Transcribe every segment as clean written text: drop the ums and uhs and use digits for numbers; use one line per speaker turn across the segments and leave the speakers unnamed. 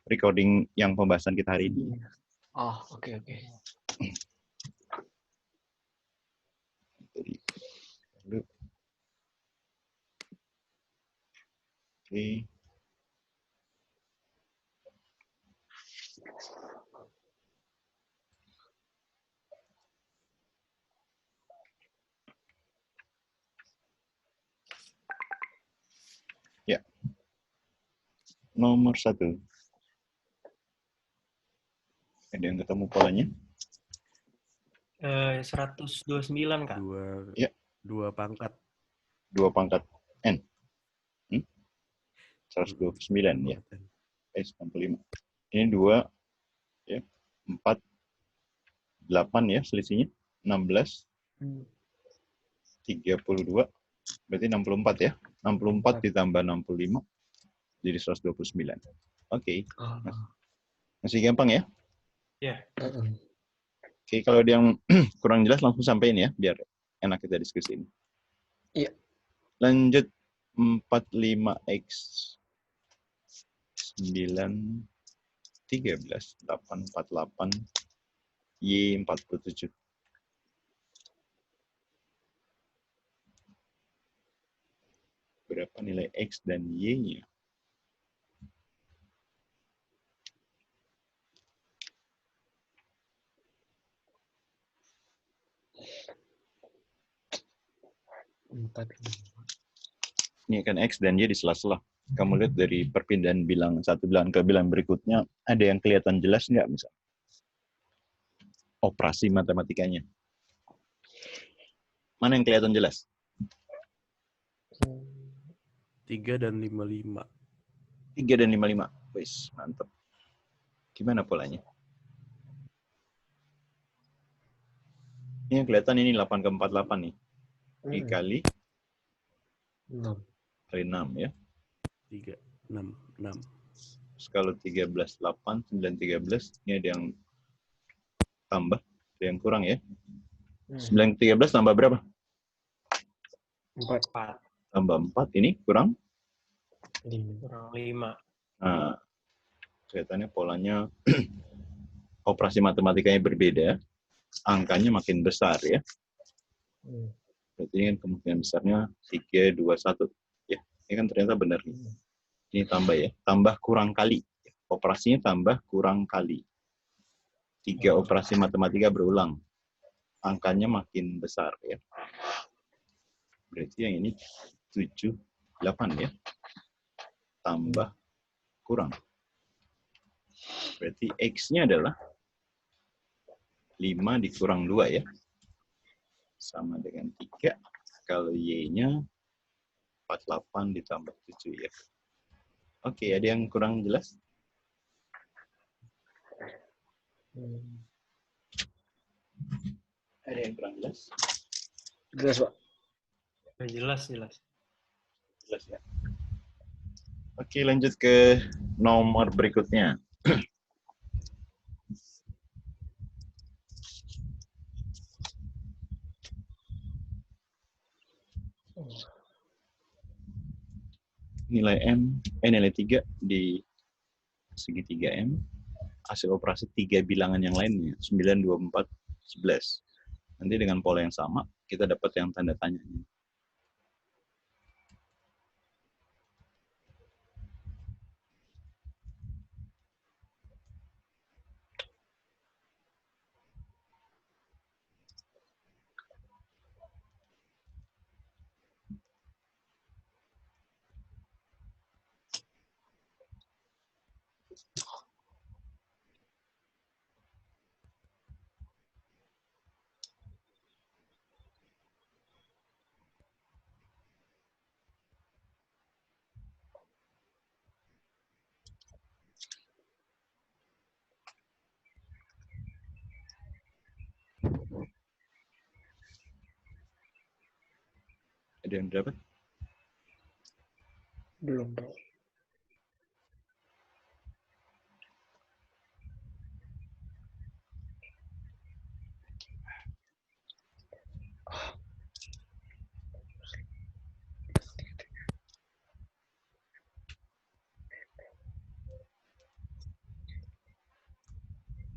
recording yang pembahasan kita hari ini.
Oh, oke.
Jadi, oke. Ya. Nomor 1. Ada yang ketemu polanya?
129, Kak.
Ya.
2 pangkat.
2 pangkat N. 129 ya. 95. Ini 2 ya. 4 8 ya selisihnya. 16 32 berarti 64 ya. 64 ditambah 65 jadi 129. Oke. Masih gampang ya?
Ya.
Oke, kalau ada yang kurang jelas langsung sampein ya biar enak kita diskusi ini.
Iya.
Lanjut 45x 9 13 8 48 Y 47. Berapa nilai X dan Y-nya? Ini kan X dan Y di sela-sela. Kamu lihat dari perpindahan bilang satu bilangan ke bilangan berikutnya, ada yang kelihatan jelas nggak misalnya? Operasi matematikanya. Mana yang kelihatan jelas?
3 dan 55.
3 dan 55. Wis, mantap. Gimana polanya? Ini yang kelihatan ini 8 ke 48 nih. Dikali
6.
kali 6 ya.
3, 6.
Terus kalau 13, 8, 9, 13, ini ada yang tambah, ada yang kurang ya. 9, 13 tambah berapa?
4.
Tambah 4, ini kurang?
Kurang 5.
Nah, kelihatannya polanya operasi matematikanya berbeda, angkanya makin besar ya. Berarti ini kan kemungkinan besarnya 3, 2, 1. Ya, ini kan ternyata benar. Ini tambah ya, tambah kurang kali. Operasinya tambah kurang kali. 3 operasi matematika berulang. Angkanya makin besar ya. Berarti yang ini 7, 8 ya. Tambah kurang. Berarti X-nya adalah 5 dikurang 2 ya. Sama dengan 3. Kalau Y-nya 48 ditambah 7 ya. Oke, ada yang kurang jelas? Ada yang kurang jelas?
Jelas, Pak.
Jelas.
Jelas ya. Oke, lanjut ke nomor berikutnya. Nilai M, nilai 3 di segitiga M, hasil operasi 3 bilangan yang lainnya, 9, 24, 11. Nanti dengan pola yang sama, kita dapat yang tanda tanya. Ada yang dapat?
Belum, Pak.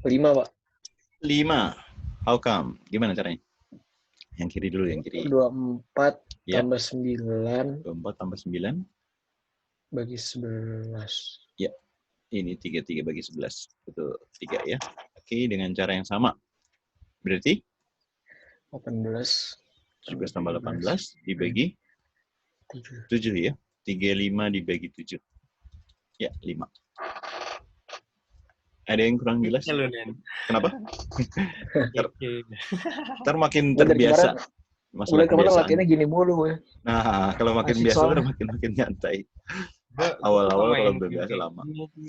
5, Pak.
5. How come? Gimana caranya? Yang kiri dulu, yang kiri.
24
Ya.
tambah 9
24 tambah 9.
bagi 11.
Ya. Ini 3 bagi 11. Betul, 3 ya. Oke, dengan cara yang sama. Berarti
18.
17 tambah 18 dibagi
7.
7 ya. 35 dibagi 7. Ya, 5. Ada yang kurang jelas?
Halo, Nen.
Kenapa? Ntar makin
Gue dari
terbiasa.
kemarin, udah kemarin latihannya gini mulu gue.
Nah, kalau makin
Asik
biasa
soalnya.
udah makin nyantai.
Gua
Awal-awal
suka
kalau
main
belum
game
biasa
kayak
lama.
gini.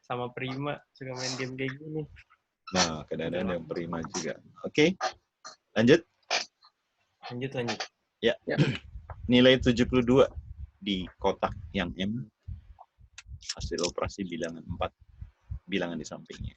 Sama Prima suka main game kayak gini.
Nah, kadang-kadang yang prima juga. Oke, lanjut.
Lanjut.
Ya.
Ya.
Nilai 72 di kotak yang M. Hasil operasi bilangan 4. Bilangan di sampingnya.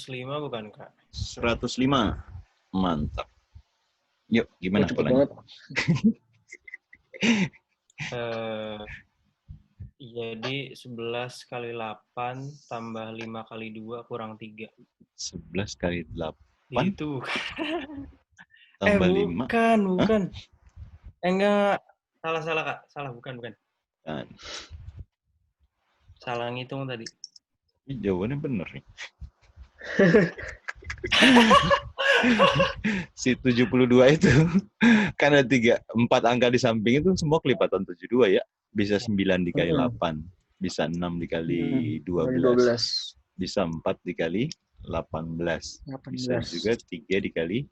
Lima bukan, Kak?
105. Mantap. Yuk, gimana
Cepet
polanya?
banget. Jadi 11 kali 8 tambah 5 kali 2 kurang 3.
11 kali 8
Itu.
tambah 5.
Bukan. Enggak. Salah, Kak. Salah, bukan.
Kan.
Salah ngitung tadi.
Ini jawabannya bener nih. Si 72 itu kan ada 4 angka di samping itu semua kelipatan 72 ya. Bisa 9 dikali 8. Bisa 6 dikali 12. Bisa 4 dikali 18. Bisa juga 3 dikali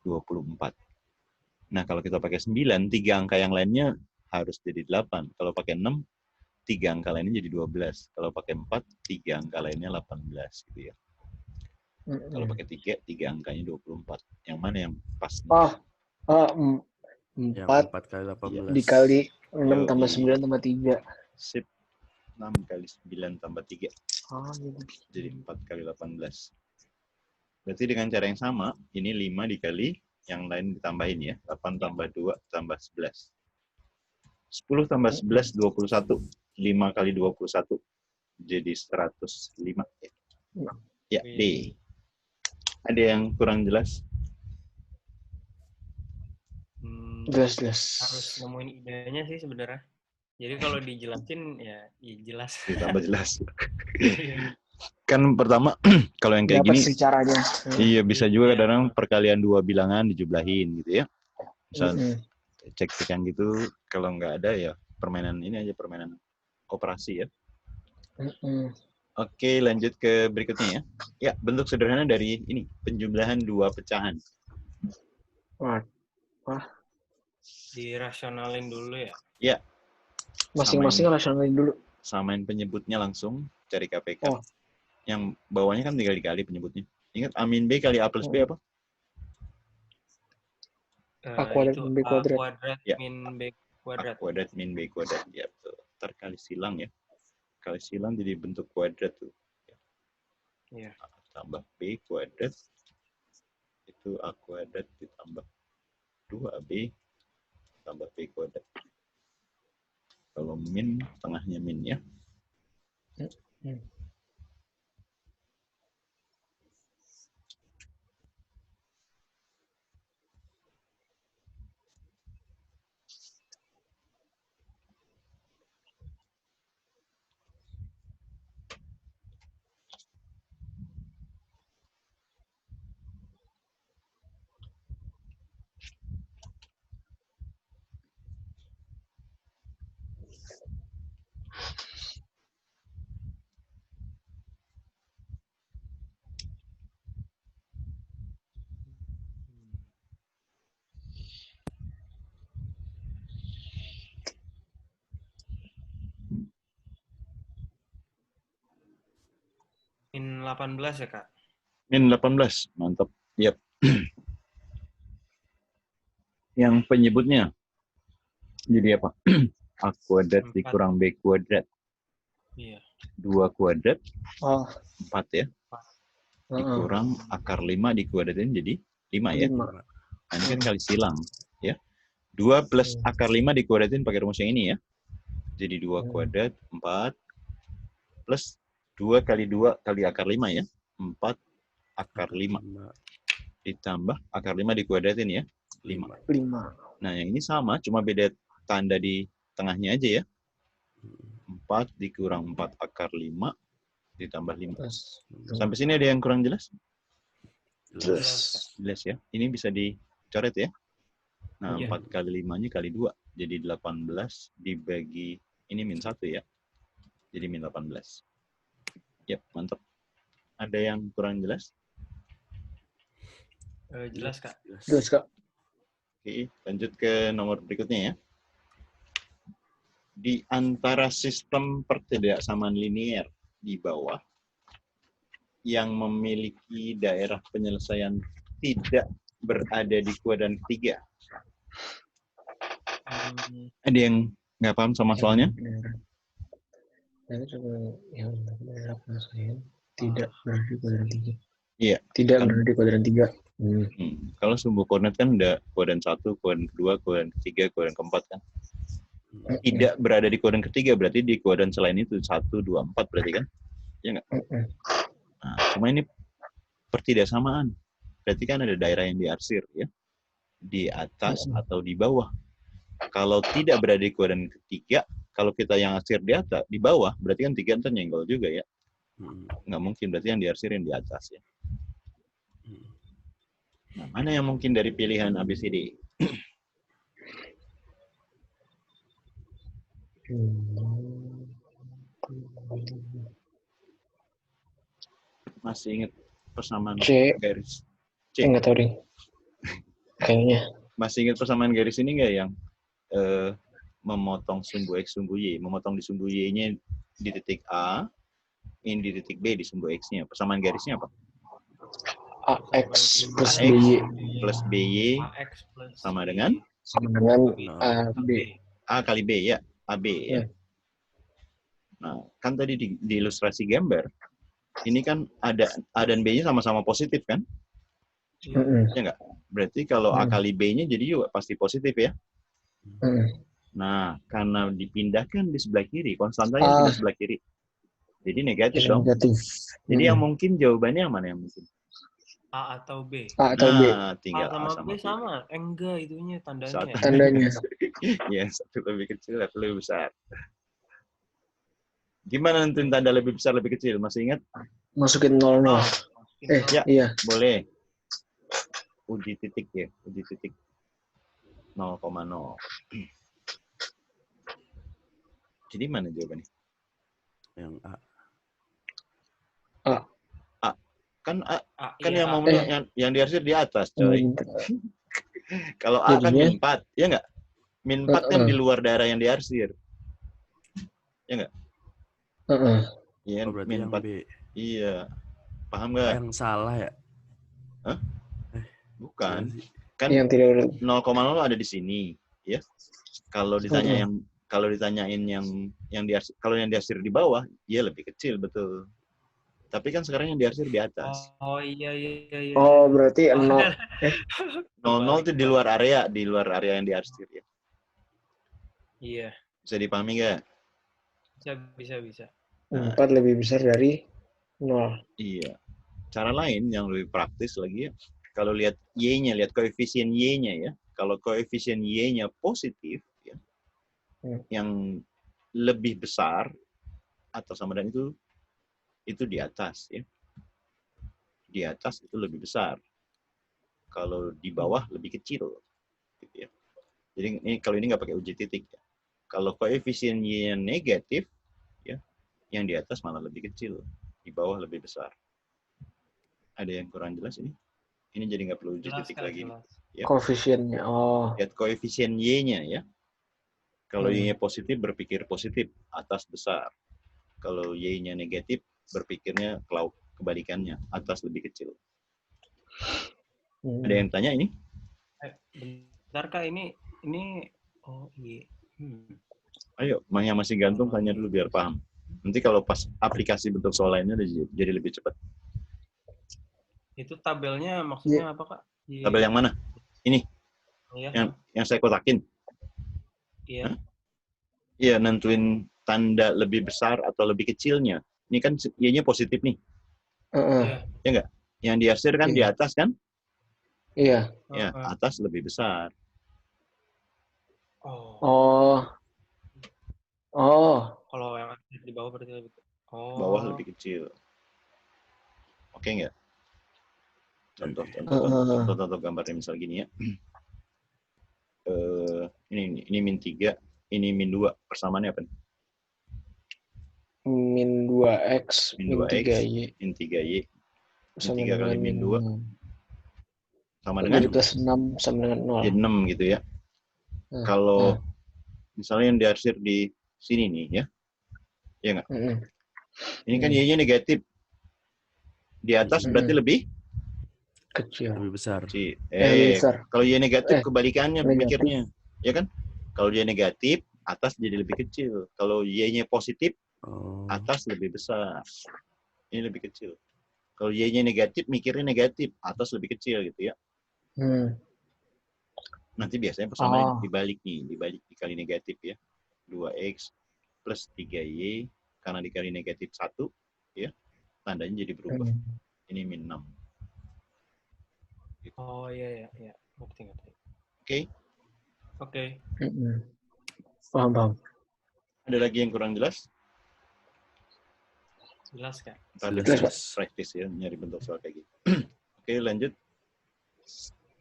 24. Nah, kalau kita pakai 9, 3 angka yang lainnya harus jadi 8. Kalau pakai 6, 3 angka lainnya jadi 12. Kalau pakai 4, 3 angka lainnya 18 gitu ya. Kalau pakai 3 angkanya 24. Yang mana yang pas?
4 kali 18.
Dikali 6 tambah 9 tambah 3.
Sip. 6 kali 9 tambah 3. Jadi 4 kali 18. Berarti dengan cara yang sama, ini 5 dikali yang lain ditambahin ya. 8 tambah 2 tambah 11. 10 tambah 11, 21. 5 kali 21. Jadi 105. Ya, D. Ada yang kurang jelas?
Jelas. Harus nemuin idenya sih sebenarnya. Jadi kalau dijelasin ya jelas.
Ditambah jelas. Kan pertama kalau yang kayak
dapat
gini
sih caranya.
Iya, bisa juga kadang perkalian 2 bilangan dijumlahin gitu ya. Misal cek-cekan gitu, kalau nggak ada ya permainan ini aja, permainan operasi ya. Oke, lanjut ke berikutnya ya. Ya, bentuk sederhana dari ini, penjumlahan 2 pecahan.
Wah. Dirasionalin dulu ya?
Ya.
Masing-masing rasionalin dulu.
Samain penyebutnya langsung, cari KPK. Yang bawahnya kan tinggal dikali penyebutnya. Ingat A min B kali A plus B apa?
A kuadrat min B kuadrat.
A kuadrat min B kuadrat. Ya, betul. Ntar kali silang ya. Kali silang jadi bentuk kuadrat tuh.
Iya.
Tambah B kuadrat. Itu A kuadrat ditambah 2AB tambah B kuadrat. Kalau min, tengahnya min ya.
Min 18 ya, Kak?
Min 18. Mantap. Yap. Yang penyebutnya jadi apa? A kuadrat
4.
dikurang B kuadrat.
Iya.
2 kuadrat.
Oh.
4 ya. Dikurang akar 5 dikuadratin jadi 5 ya.
5.
Nah, ini kan kali silang. Ya. 2 plus akar 5 dikuadratin pakai rumus yang ini ya. Jadi 2 kuadrat 4 plus 2 kali 2 kali akar 5 ya. 4 akar 5. Ditambah akar 5 dikuadratin ya. 5. Nah, yang ini sama, cuma beda tanda di tengahnya aja ya. 4 dikurang 4 akar 5 ditambah 5. Sampai sini ada yang kurang jelas? Jelas ya. Ini bisa dicoret ya. Nah, 4 kali 5-nya kali 2. Jadi 18 dibagi, ini min 1 ya. Jadi min 18. Yap, mantap. Ada yang kurang jelas?
Jelas, Kak.
Jelas, Kak.
Oke, lanjut ke nomor berikutnya ya. Di antara sistem pertidaksamaan linear di bawah yang memiliki daerah penyelesaian tidak berada di kuadran ketiga. Ada yang nggak paham sama soalnya?
Yang daerah penyelesaian tidak berada di kuadran 3.
Iya.
Tidak berada di kuadran 3.
Kalau sumbu koordinat kan udah kuadran 1, kuadran kedua, kuadran ketiga, kuadran keempat kan. Tidak berada di kuadran ketiga berarti di kuadran selain itu 1, 2, 4 berarti kan? Ya nggak? Nah, cuma ini pertidaksamaan. Berarti kan ada daerah yang diarsir ya. Di atas atau di bawah. Kalau tidak berada di kuadran ketiga, kalau kita yang arsir di atas, di bawah, berarti kan 3 ntar nyenggol juga ya. Nggak mungkin, berarti yang diarsirin di atas ya. Nah, mana yang mungkin dari pilihan ABCD? Masih ingat persamaan garis C?
Enggak tahu deh. Kayaknya.
Masih ingat persamaan garis ini nggak yang memotong sumbu X, sumbu Y? Memotong di sumbu Y-nya di titik A, ini di titik B di sumbu X-nya. Persamaan garisnya apa?
AX plus
AX
BY
plus BY sama dengan?
sama dengan AB.
A kali B ya, AB ya. Nah, kan tadi di ilustrasi gambar, ini kan ada A dan B-nya sama-sama positif kan? Ya enggak? Berarti kalau A kali B-nya jadi juga pasti positif ya? Nah, karena dipindahkan di sebelah kiri, konstantanya pindah sebelah kiri. Jadi negatif dong. Jadi yang mungkin jawabannya yang mana yang mungkin?
A atau B?
A atau B.
Tinggal
A sama B
B.
sama. Enggak, itunya tandanya.
Tandanya.
Ya, satu lebih kecil, satu lebih besar. Gimana nentuin tanda lebih besar, lebih kecil? Masih ingat?
Masukin 00.
Ya,
iya.
Boleh. Uji titik ya, uji titik 0,0. Jadi mana jawabannya?
Yang A.
Kan
kan
yang mau yang diarsir di atas, coy. Kalau A kan min 4, ya nggak? Min 4 kan di luar daerah yang diarsir. Ya nggak? Iya,
berarti
min
yang
4.
B.
Iya. Paham nggak?
Yang salah ya?
Hah? Bukan. Kan
yang tidak
0,0 ada di sini, ya. Kalau ditanya ditanyain yang diarsir, kalau yang diarsir di bawah, ya lebih kecil, betul. Tapi kan sekarang yang diarsir di atas.
Oh iya.
Oh, berarti 0.
00 itu di luar area yang diarsir ya.
Iya.
Bisa dipahami nggak?
Bisa.
4 lebih besar dari 0.
Iya. Cara lain yang lebih praktis lagi ya. Kalau lihat Y-nya, lihat koefisien Y-nya ya. Kalau koefisien Y-nya positif ya. Yang lebih besar atau sama dengan itu di atas ya. Di atas itu lebih besar. Kalau di bawah lebih kecil gitu ya. Jadi kalau ini nggak pakai uji titik ya. Kalau koefisien Y-nya negatif ya, yang di atas malah lebih kecil, di bawah lebih besar. Ada yang kurang jelas ini? Ini jadi nggak perlu uji titik lagi. Ya.
Koefisiennya. Oh.
Lihat koefisien Y-nya ya. Kalau Y-nya positif berpikir positif, atas besar. Kalau Y-nya negatif berpikirnya kebalikannya, atas lebih kecil.
Hmm.
Ada yang tanya ini?
Bentar Kak, ini oh iya.
Ayo, yang masih gantung tanya dulu biar paham. Nanti kalau pas aplikasi bentuk soal lainnya jadi lebih cepat.
Itu tabelnya maksudnya apa Kak?
Tabel yang mana? Ini,
Iya.
yang saya kotakin.
Iya.
Iya, nentuin tanda lebih besar atau lebih kecilnya. Ini kan Y-nya positif nih.
Iya.
Ya enggak? Yang diarsir kan di
Iya.
atas kan?
Iya.
Ya, atas lebih besar.
Oh.
Kalau yang di bawah berarti lebih.
Bawah lebih kecil. Oke enggak? Contoh gambarnya misal gini ya. Ini min 3, ini min 2. Persamaannya apa nih?
Min 2x,
Min
min
2x,
3y.
min 3y.
Sama
Min 3 kali min 2. Sama
Jadi
dengan?
plus 6 sama dengan 0.
Jadi 6 gitu ya. Kalau misalnya yang diarsir di sini nih ya. Ya enggak? Ini kan Y-nya negatif. Di atas berarti lebih
kecil.
Lebih besar.
Besar.
Kalau Y negatif kebalikannya
negatif.
mikirnya. Ya kan? Kalau Y negatif, atas jadi lebih kecil. Kalau Y-nya positif, atas lebih besar. Ini lebih kecil. Kalau Y-nya negatif, mikirnya negatif. Atas lebih kecil gitu ya. Nanti biasanya persamaan dibalik nih. Dibalik dikali negatif ya. 2x plus 3y. Karena dikali negatif 1. Ya. Tandanya jadi berubah. Ini min 6. Gitu.
Oh iya. Ngerti. Oke.
Paham.
Ada lagi yang kurang jelas?
Jelas Kak.
Praktis ya, nyari bentuk soal kayak gitu. Oke, lanjut.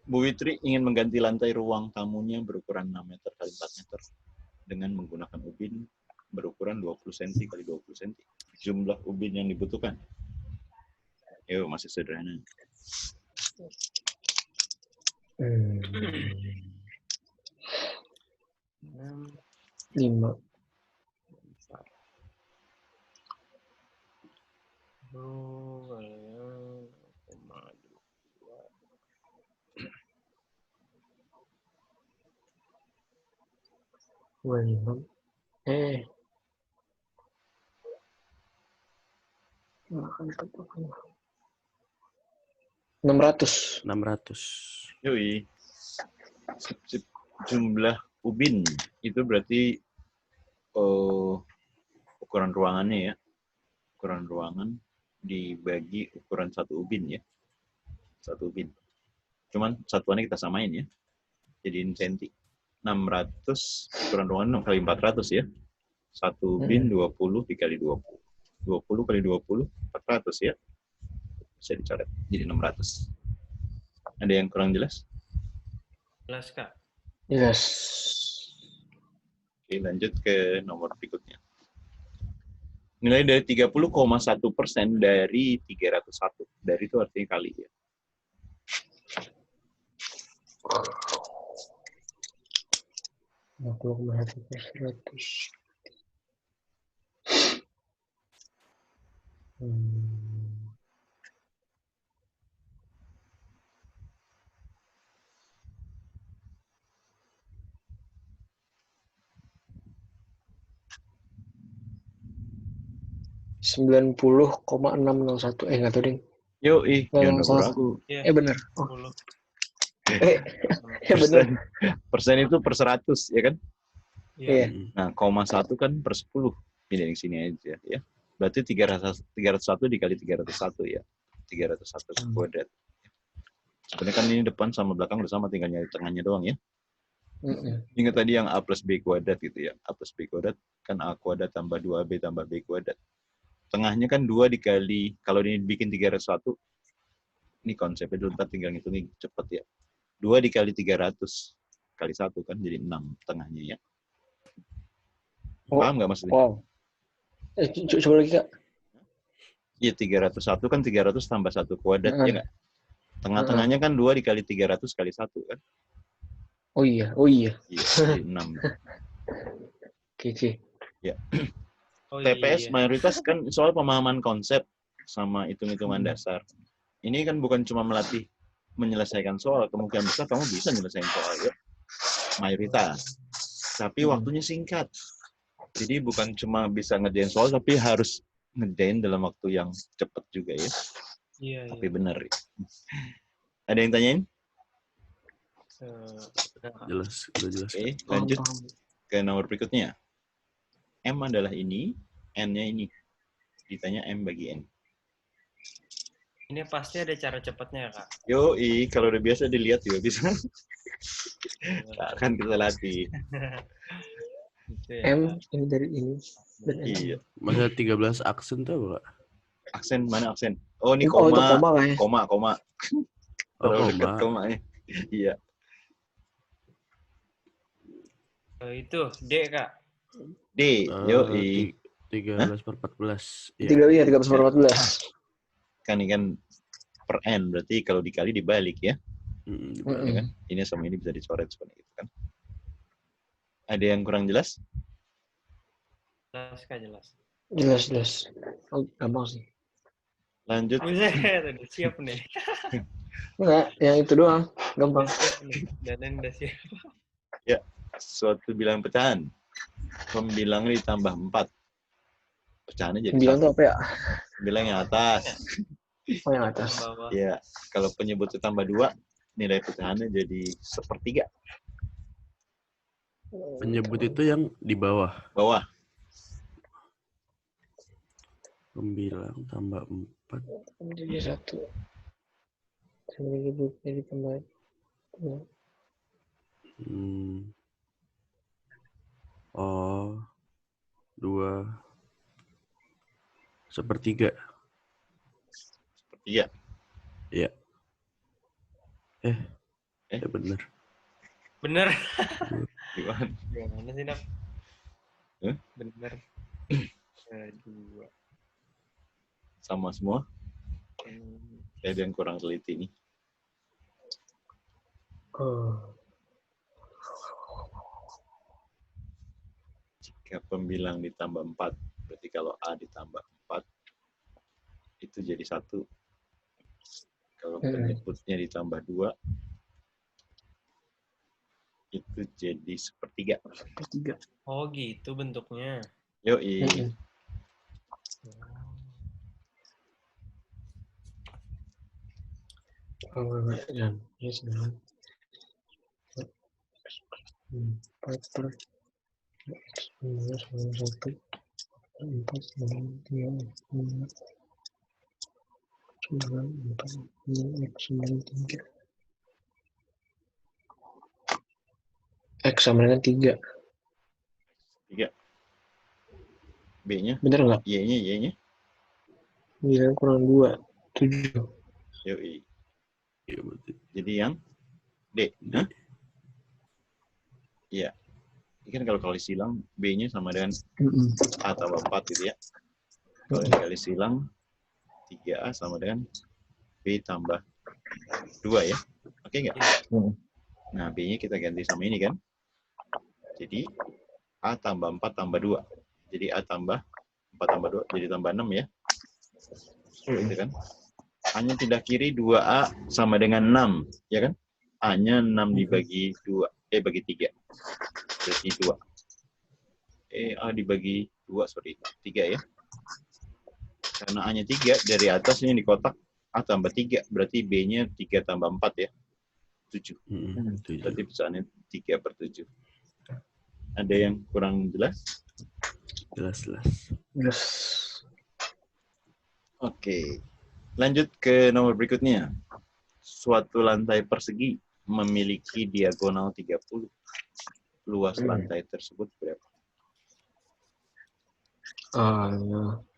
Bu Witri ingin mengganti lantai ruang tamunya berukuran 6 meter x 4 meter dengan menggunakan ubin berukuran 20 cm x 20 cm. Jumlah ubin yang dibutuhkan. Yuk, masih sederhana.
5. Enam ratus.
Yoi. Jumlah ubin itu berarti ukuran ruangannya ya. Ukuran ruangan dibagi ukuran satu ubin ya. Satu ubin. Cuman satuannya kita samain ya. Jadiin senti. 600 ukuran ruangan kali 400 ya. Satu ubin 20 dikali 20. 20 kali 20 400 ya. Bisa dicoret jadi 600. Ada yang kurang jelas?
Jelas Kak.
Jelas.
Oke, lanjut ke nomor berikutnya. Nilai dari 30,1% dari 301. Dari itu artinya kali ya.
Sembilan 90,601. Nggak tahu ding.
Yuk, jangan ragu-ragu.
Bener. Bener.
Persen itu per 100 ya kan?
Iya.
Nah, 0,1 kan per 10. Ini yang sini aja ya. Berarti 301 dikali 301 ya. 301 kuadrat. Sebenarnya kan ini depan sama belakang udah sama, tinggal nyari tengahnya doang ya. Ingat tadi yang A plus B kuadrat gitu ya. A plus B kuadrat kan A kuadrat tambah 2AB tambah B kuadrat. Tengahnya kan 2 dikali, kalau ini bikin 301, ini konsepnya dulu, ntar tinggal ngitungin cepet ya. 2 dikali 300 kali 1 kan jadi 6 tengahnya ya. Paham nggak maksudnya?
Wow. Coba lagi Kak.
Iya, 301 kan 300 tambah 1 kuadrat ya nggak? Tengah-tengahnya kan 2 dikali 300 kali 1 kan?
Oh iya.
Iya, jadi 6.
Oke.
Ya. TPS mayoritas kan soal pemahaman konsep. sama hitung-hitungan dasar. Ini kan bukan cuma melatih menyelesaikan soal, kemungkinan besar kamu bisa menyelesaikan soal ya, mayoritas. Tapi waktunya singkat. Jadi bukan cuma bisa ngerjain soal, tapi harus ngerjain dalam waktu yang cepat juga ya.
Iya.
Tapi benar. Ada yang tanyain?
Jelas, udah jelas.
Oke, lanjut ke nomor berikutnya. M adalah ini, N-nya ini. Ditanya M bagi N.
Ini pasti ada cara cepatnya, Kak.
Yoi, kalau udah biasa dilihat juga bisa. Akan kita latih.
Gitu ya,
M
Kak.
ini dari ini dan N.
Iya.
Masa 13 aksen tuh apa, Kak?
Aksen, mana aksen? Oh, ini
Oh, itu
koma.
koma kan ya?
Koma.
Oh,
Terlalu dekat
koma.
komanya. Iya.
Itu D, Kak.
D, yoi.
13 per 14. Iya.
13
Kan ini kan per N, berarti kalau dikali dibalik ya.
Dibalik.
Ya kan? Ini sama ini bisa dicoret seperti itu kan. Ada yang kurang jelas?
Jelas, Kak, jelas.
Jelas. Oh, gampang sih.
Lanjut.
Buset, udah siap nih.
Enggak, yang itu doang. Gampang.
Udah siap nih. Dan udah siap.
Ya, suatu bilangan pecahan. Pembilangnya ditambah 4. Pecahannya jadi
Bilang
1.
tuh apa ya?
Bilang yang atas.
Oh, yang atas.
Bawah.
Ya, kalau penyebut ditambah 2, nilai pecahannya jadi 1/3.
Penyebut itu yang di bawah.
Bawah.
Pembilang tambah 4.
Jadi 1. Menyebutnya ditambah 2.
Oh, 2 1/3.
1/3.
Iya. Ya bener.
Bener.
Gimana?
Gimana sih, Nak?
Hah?
Bener. 2.
Sama semua. Ada yang kurang teliti nih. Jika pembilang ditambah 4, berarti kalau A ditambah 4, itu jadi 1. Kalau penyebutnya ditambah 2, itu jadi 1/3.
1/3.
Oh, gitu bentuknya.
Yoi.
Dan ini 9. 4 per X minus 1. 4 9 3 9 4 X 3. X sama dengan 3.
3. B-nya?
Bener nggak?
Y-nya?
9 kurang 2. 7.
Yoi.
Iya berarti.
Jadi yang D. Hah? Iya. Ini kan kalau kali silang, B-nya sama dengan A tambah 4 gitu ya. Kalau dikali silang, 3A sama dengan B tambah 2 ya. Oke nggak? Nah, B-nya kita ganti sama ini kan. Jadi, A tambah 4 tambah 2. Jadi, A tambah 4 tambah 2, jadi tambah 6 ya. Gitu kan. A-nya pindah kiri, 2A sama dengan 6. Ya kan? A-nya 6 dibagi 2. Bagi 3. Berarti 2. A dibagi 2, 3 ya. Karena A-nya 3, dari atas ini di kotak, A tambah 3. Berarti B-nya 3 tambah 4 ya. 7. Berarti pecahannya 3 per 7. Ada yang kurang jelas?
Jelas.
Oke. Lanjut ke nomor berikutnya. Suatu lantai persegi memiliki diagonal 30. Luas lantai tersebut berapa?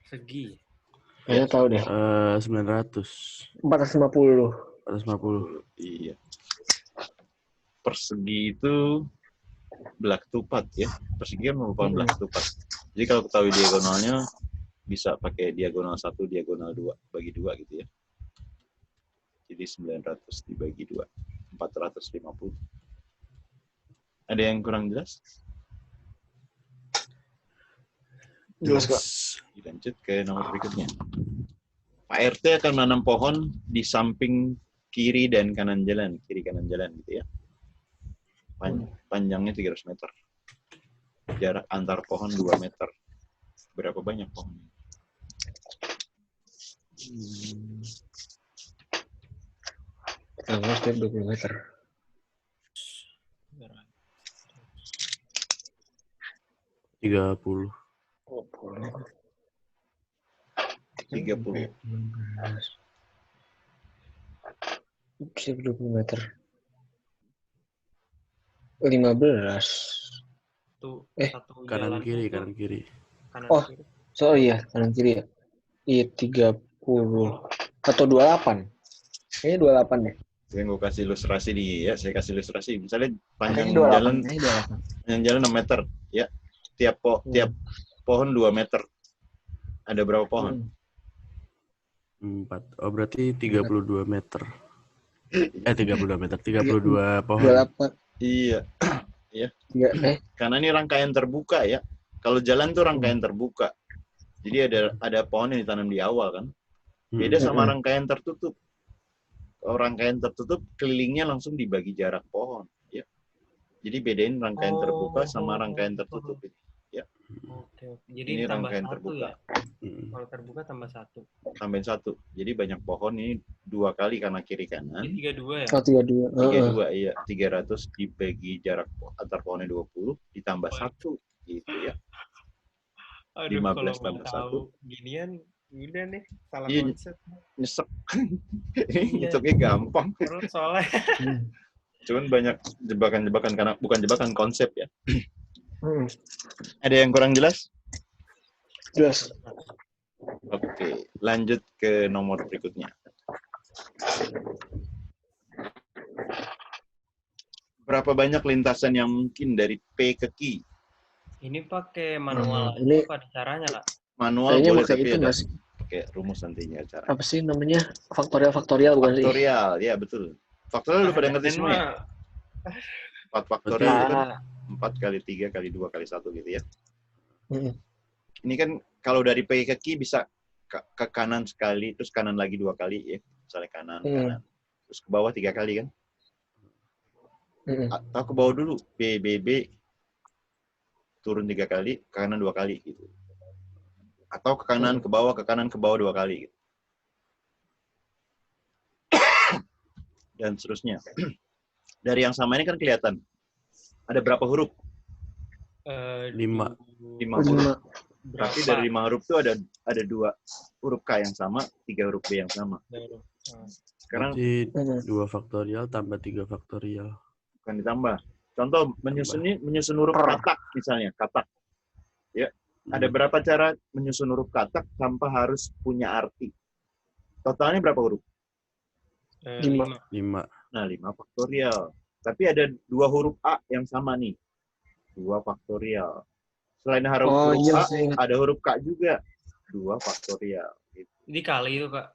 Segi.
Kayaknya tahu deh.
900.
450.
450.
Iya. Persegi itu belak ketupat ya. Persegi kan merupakan belak ketupat. Jadi kalau ketahui diagonalnya, bisa pakai diagonal 1, diagonal 2. Bagi 2 gitu ya. Jadi 900 dibagi 2. 450. Ada yang kurang jelas?
Jelas kok.
Lanjut ke nomor berikutnya. Pak RT akan menanam pohon di samping kiri dan kanan jalan, kiri kanan jalan gitu ya. Panjangnya 300 meter. Jarak antar pohon 2 meter. Berapa banyak pohon?
Tanggal setiap 20 meter.
Tiga puluh.
Oh, boleh.
30.
16. Setiap 20 meter. 15.
Tuh, satu
Kanan
jalan
kiri,
tuh,
kanan kiri.
kanan
Oh.
kiri.
Sorry ya, kanan kiri ya. Iya 30 atau 28. Kayaknya 28 deh.
Saya gue kasih ilustrasi saya kasih ilustrasi. Misalnya panjang
Kayaknya 28.
jalan,
Kayaknya 28.
panjang jalan 6 meter, ya. Tiap pohon 2 meter. Ada berapa pohon?
4. Oh, berarti 32 meter. 32 meter. 32 pohon.
28.
Iya. Ya.
Iya,
Karena ini rangkaian terbuka ya. Kalau jalan tuh rangkaian terbuka. Jadi ada pohon yang ditanam di awal kan. Beda sama rangkaian tertutup. Kalau rangkaian tertutup kelilingnya langsung dibagi jarak pohon. Ya. Jadi bedain rangkaian terbuka sama rangkaian tertutup ini. Ya.
Oke. Jadi
Ini
tambah
rangkaian
1
terbuka.
ya. Kalau terbuka tambah 1.
Tambahin 1. Jadi banyak pohon ini 2 kali karena kiri kanan.
Jadi 32 ya.
Oh, 32.
32 iya. 300 dibagi jarak antar pohonnya 20 ditambah 1 gitu ya.
Aduh,
15
kalau
tambah
nggak tahu ginian, udah nih salah
Iya,
konsep.
Nyesek. Nyeknya gampang.
Terus soalnya.
Cuman banyak jebakan-jebakan karena bukan jebakan konsep ya. Ada yang kurang jelas?
Jelas.
Oke, lanjut ke nomor berikutnya. Berapa banyak lintasan yang mungkin dari P ke Q?
Ini pakai manual aja
ini
apa ada caranya, Kak?
Manual
kayaknya
boleh
pakai
tapi
itu
ada
nggak sih?
pakai rumus nantinya cara.
Apa sih namanya? Faktorial bukan sih?
Faktorial, ya betul. Faktorial udah pada ngerti semua ya? 4 faktorial itu kan 4 kali 3 kali 2 kali 1 gitu ya. Ini kan kalau dari P ke Q bisa ke kanan sekali, terus kanan lagi 2 kali ya. Misalnya kanan. Terus ke bawah 3 kali kan. Atau ke bawah dulu, B, turun 3 kali, ke kanan 2 kali gitu. Atau ke kanan, ke bawah 2 kali gitu. Dan seterusnya. Dari yang sama ini kan kelihatan. Ada berapa huruf?
5.
5 huruf. Tapi dari 5 huruf itu ada 2 huruf K yang sama, 3 huruf B yang sama. Sekarang
berarti 2 faktorial tambah 3 faktorial.
Bukan ditambah. Contoh menyusun huruf katak misalnya, katak. Ya. Ada berapa cara menyusun huruf katak tanpa harus punya arti? Totalnya berapa huruf?
5.
Nah, 5 faktorial. Tapi ada 2 huruf A yang sama nih. 2 faktorial. Selain huruf A, ada huruf K juga. 2 faktorial. Gitu.
Dikali itu, Kak?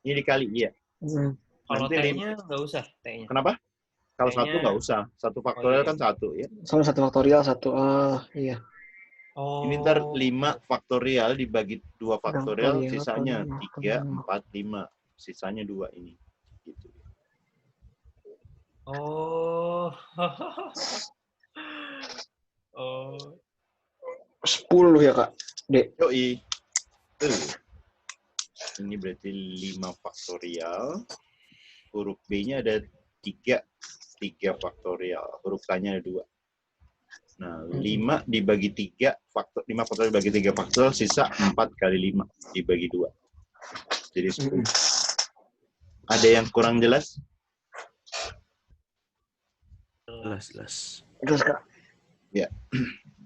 Ini dikali, iya.
Kalau T-nya nggak usah, T-nya.
Kenapa? Kalau 1 nggak usah. 1 faktorial kan 1 ya.
Soalnya 1 faktorial, 1. Iya.
Ini ntar 5 faktorial dibagi 2 faktorial, sisanya 3, 4, 5. Sisanya 2 ini. Gitu.
Oh.
10 ya, Kak? D.
Yoi. Ini berarti 5 faktorial. Huruf B-nya ada 3 faktorial. Huruf K-nya ada 2. Nah, 5 dibagi 3, 5 faktorial dibagi 3 faktorial, sisa 4 kali 5 dibagi 2. Jadi 10. Ada yang kurang jelas?
Jelas.
Jelas, Kak.
Ya.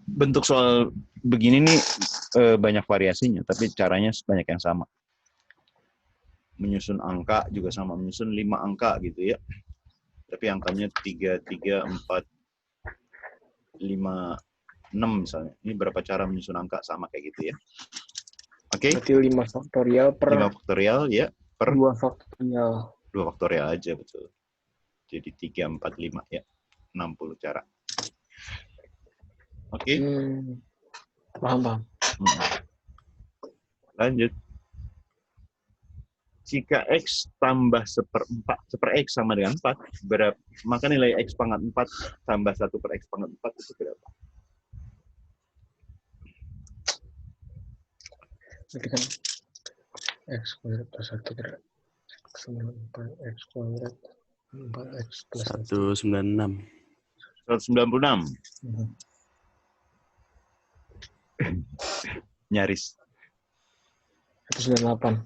Bentuk soal begini nih banyak variasinya, tapi caranya banyak yang sama. Menyusun angka juga sama, menyusun 5 angka gitu ya. Tapi angkanya 3, 4, 5, 6 misalnya. Ini berapa cara menyusun angka sama kayak gitu ya. Oke.
Berarti 5 faktorial per
5 faktorial ya per
2 faktorial.
2 faktorial aja betul. Jadi 3, 4, 5 ya. 60 cara. Oke.
Paham.
Lanjut. jika X tambah seper X sama dengan 4, maka nilai X pangkat 4 tambah 1 per X pangkat 4 itu berapa?
Berarti kan X kuadrat plus 1 per X sama 4 X kuadrat 4X plus
196.
196. Nyaris.
198.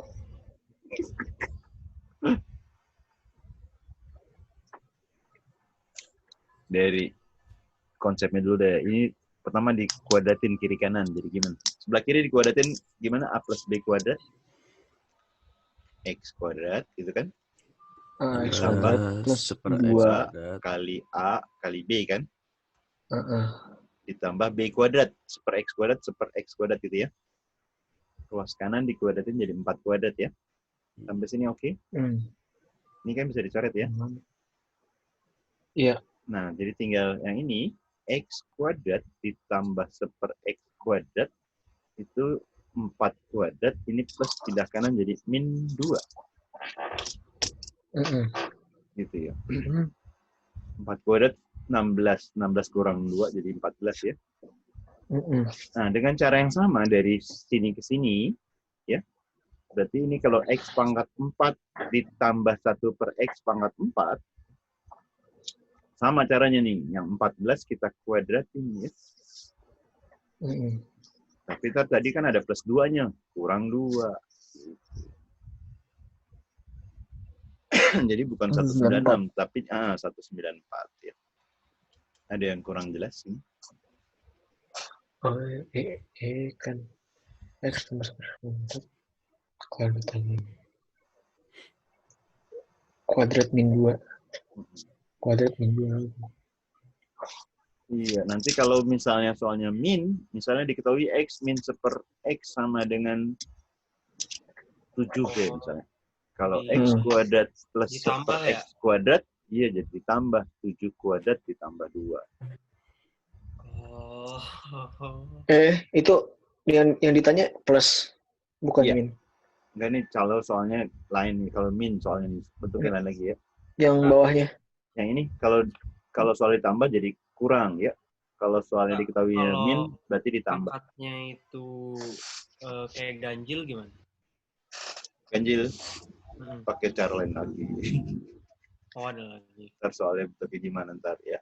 Dari konsepnya dulu deh. Ini pertama dikuadratin kiri kanan. Jadi gimana? Sebelah kiri dikuadratin gimana? A plus B kuadrat. X kuadrat, gitu kan?
X kuadrat plus
seper X
2
kuadrat
kali A kali B kan?
uh-uh.
Ditambah B kuadrat. Seper X kuadrat gitu ya. Ruas kanan dikuadratin jadi 4 kuadrat ya. Sampai sini oke? Ini kan bisa dicoret ya?
Iya.
Nah, jadi tinggal yang ini, X kuadrat ditambah seper X kuadrat, itu 4 kuadrat, ini plus pindah kanan jadi min 2. Gitu ya. 4 kuadrat, 16 kurang 2, jadi 14 ya. Nah, dengan cara yang sama dari sini ke sini, ya. Berarti ini kalau X pangkat 4 ditambah 1 per X pangkat 4, sama caranya nih, yang 14 kita kuadratin ya. Tapi tadi kan ada plus 2-nya, kurang 2. Jadi bukan 196, tapi 194 ya. Ada yang kurang jelas ini?
Oh, kan X tambah 1 kuadratannya. Kuadrat min 2. Kuadrat min 2.
Iya, nanti kalau misalnya soalnya min, misalnya diketahui X min seper X sama dengan 7B misalnya. Kalau X kuadrat plus
ditambah
seper X kuadrat, iya jadi ditambah 7 kuadrat ditambah 2.
Itu yang ditanya plus, bukan min.
Enggak nih, kalau soalnya lain nih. Kalau min soalnya nih, bentuknya lain lagi ya.
Yang bawahnya?
Yang ini, kalau soal ditambah jadi kurang ya. Kalau soalnya diketahui min, berarti ditambah.
Pangkatnya itu kayak ganjil gimana?
Ganjil, pakai cara lain lagi.
Oh, ada lagi.
Ntar soalnya bentuknya gimana ntar ya.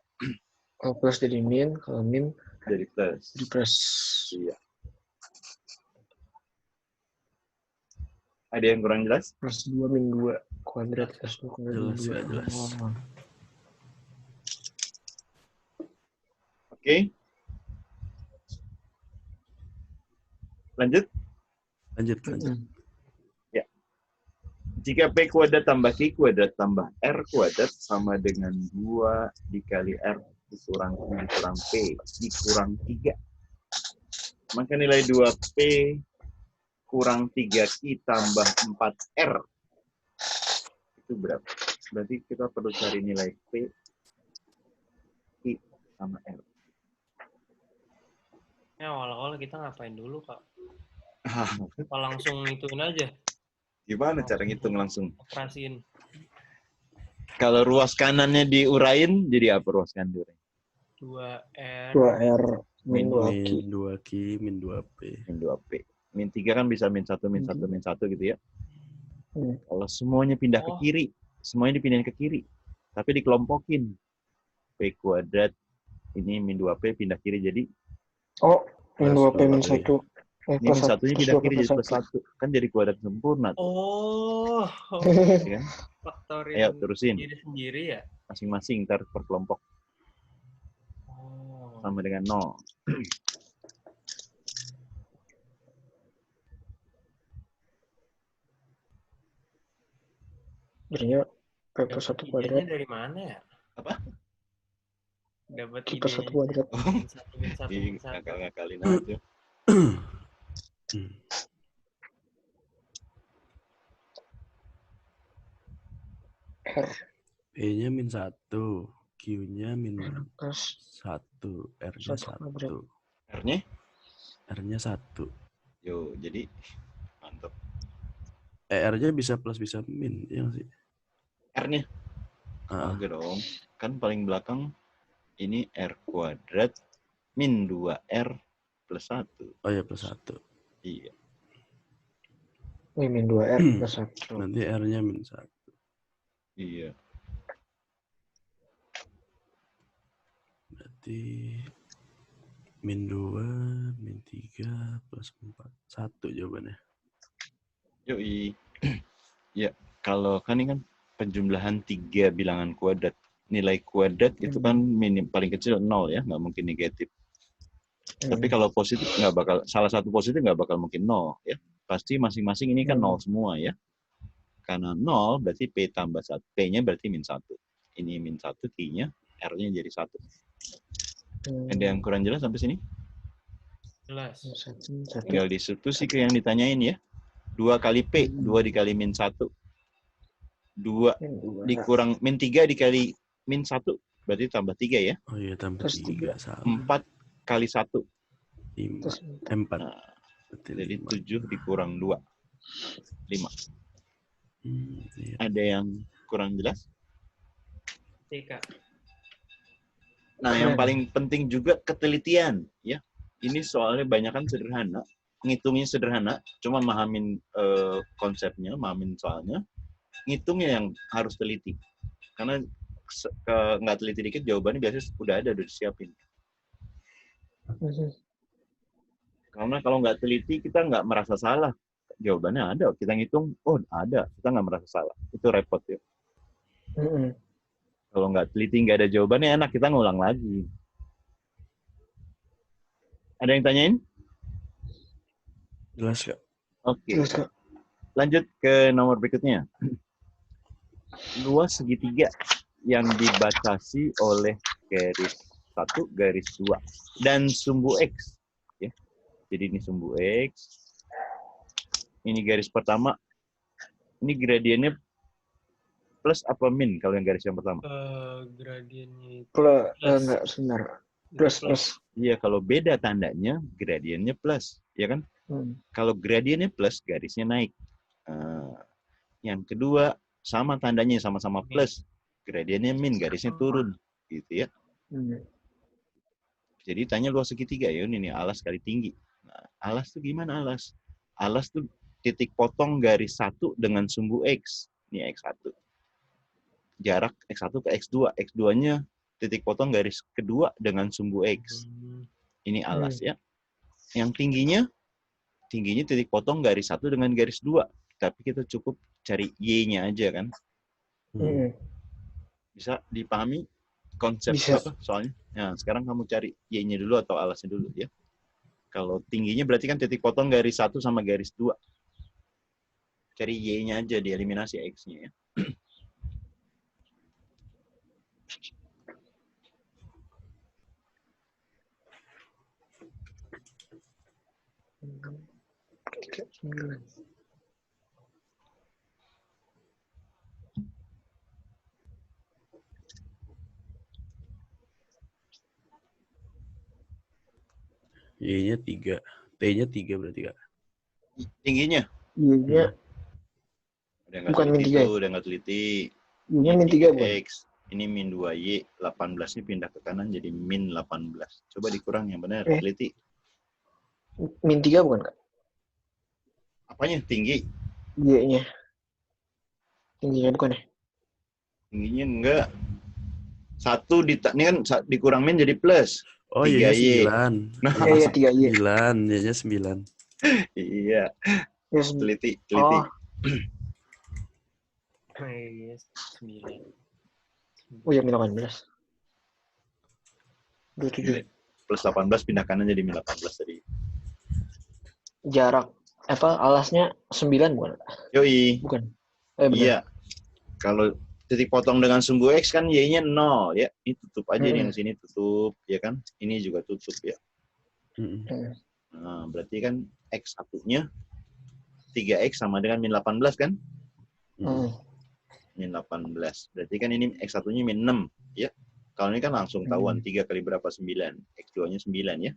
Oh, plus jadi min, kalau min
jadi plus.
Jadi plus.
Iya. Ada yang kurang jelas?
Plus 2 min 2 kuadrat plus 2 kuadrat
jelas.
Oke. Lanjut. Ya. Jika P kuadrat tambah Q kuadrat tambah R kuadrat sama dengan 2 dikali R dikurang P dikurang 3. Maka nilai 2P kurang 3Q tambah 4R. Itu berapa? Berarti kita perlu cari nilai P, Q, sama R.
Ya, awal-awal kita ngapain dulu, Kak? Apa langsung ngitungin aja?
Gimana cara ngitung langsung?
Operasiin.
Kalau ruas kanannya diurain, jadi apa ruas kanan diurain?
2R min
2Q min 2P.
Min 2P. Min 3 kan bisa min 1, min 1, min 1 gitu ya. Kalau semuanya pindah ke kiri, semuanya dipindahin ke kiri. Tapi dikelompokin. P kuadrat, ini min 2P pindah kiri jadi...
Oh, min 2P min 1.
Ini min 1-nya pindah kiri jadi plus 1. Kan jadi kuadrat sempurna.
Oh.
Ya kan?
Faktorin
ayo, terusin.
diri sendiri ya?
Masing-masing, ntar per kelompok. Sama dengan 0.
Jadinya P plus 1 kuadrat.
Dari mana ya?
Apa?
Dapat
P plus 1 kuadrat.
Ngakal-ngakalin aja.
P-nya min 1. Q-nya min 1. R-nya 1.
R-nya?
R-nya 1.
Yo, jadi mantap.
R-nya bisa plus bisa min, ya nggak sih?
R-nya? Enggak dong. Kan paling belakang ini R kuadrat min 2R plus 1.
Oh ya, plus 1.
Iya.
Min 2R plus 1.
Nanti R-nya min 1.
Iya.
Berarti min 2, min 3, plus 4. 1 jawabannya.
Yoi. Ya, kalau kan ini kan penjumlahan 3 bilangan kuadrat. Nilai kuadrat itu kan minim, paling kecil 0 ya, nggak mungkin negatif. Tapi kalau positif nggak bakal, salah satu positif nggak bakal mungkin 0 ya. Pasti masing-masing ini kan 0 semua ya. Karena 0 berarti P tambah 1. P-nya berarti min 1. Ini min 1, Q-nya, R-nya jadi 1. Ada yang kurang jelas sampai sini?
Jelas.
Tinggal disubstitusi ke yang ditanyain ya. 2 kali P, 2 dikali min 1. 2 dikurang min 3 dikali min 1, berarti tambah 3 ya.
Oh iya, tambah 3.
4 kali 1.
5. 4.
Nah, jadi 7 dikurang 2. 5.
Iya.
Ada yang kurang jelas?
Tiga.
Nah, yang paling penting juga ketelitian ya. Ini soalnya banyak kan sederhana, ngitungnya sederhana, cuma mahamin konsepnya, mahamin soalnya, ngitungnya yang harus teliti. Karena nggak teliti dikit jawabannya biasanya udah disiapin. Karena kalau nggak teliti kita nggak merasa salah. Jawabannya ada, kita ngitung, oh ada, kita nggak merasa salah. Itu repot ya. Kalau nggak teliti nggak ada jawabannya enak, kita ngulang lagi. Ada yang tanyain?
Jelas Kak.
Oke. Lanjut ke nomor berikutnya. Luas segitiga yang dibatasi oleh garis 1, garis 2 dan sumbu X. Ya. Jadi ini sumbu X. Ini garis pertama. Ini gradiennya plus apa min kalau yang garis yang pertama?
Gradiennya
plus. Enggak, sebentar. Plus.
Iya, kalau beda tandanya, gradiennya plus. Ya kan? Kalau gradiennya plus, garisnya naik. Yang kedua, sama tandanya, sama-sama plus. Gradiennya min, garisnya turun. Gitu ya. Jadi tanya luas segitiga. Ya ini alas kali tinggi. Nah, alas tuh gimana alas? Alas tuh titik potong garis 1 dengan sumbu X. Ini X1. Jarak X1 ke X2. X2-nya titik potong garis kedua dengan sumbu X. Ini alas ya. Yang tingginya titik potong garis 1 dengan garis 2. Tapi kita cukup cari Y-nya aja kan. Bisa dipahami konsep apa soalnya? Nah, sekarang kamu cari Y-nya dulu atau alasnya dulu ya. Kalau tingginya berarti kan titik potong garis 1 sama garis 2. Cari Y-nya aja, dieliminasi X-nya ya.
Y-nya 3. T-nya 3 berarti Kak.
Tingginya?
Y-nya bukan min 3 ya?
Udah nggak teliti.
Y-nya min 3 bukan?
X. Ini min 2Y. 18-nya pindah ke kanan jadi min 18. Coba dikurang yang benar. Teliti.
Min 3 bukan Kak?
Apanya? Tinggi?
Y-nya. Tingginya bukan ya?
Tingginya enggak. 1 ini kan dikurang min jadi plus.
Oh iya, 9.
Nah,
iya 3Y.
9, Y-nya 9.
Iya. Teliti.
Oh.
Iya, 9.
Oh ya, min 18. 27.
Plus 18 pindah kanan jadi min 18 tadi.
Jarak alasnya 9 bukan?
Yoi.
Bukan.
Iya. Kalau titik potong dengan sumbu X kan Y-nya 0 ya. Ini tutup aja nih yang sini tutup ya kan. Ini juga tutup ya. Nah, berarti kan X1-nya 3X sama dengan min 18 kan? Min 18. Berarti kan ini X1-nya min 6 ya. Kalau ini kan langsung tahuan 3 kali berapa 9. X2-nya 9 ya.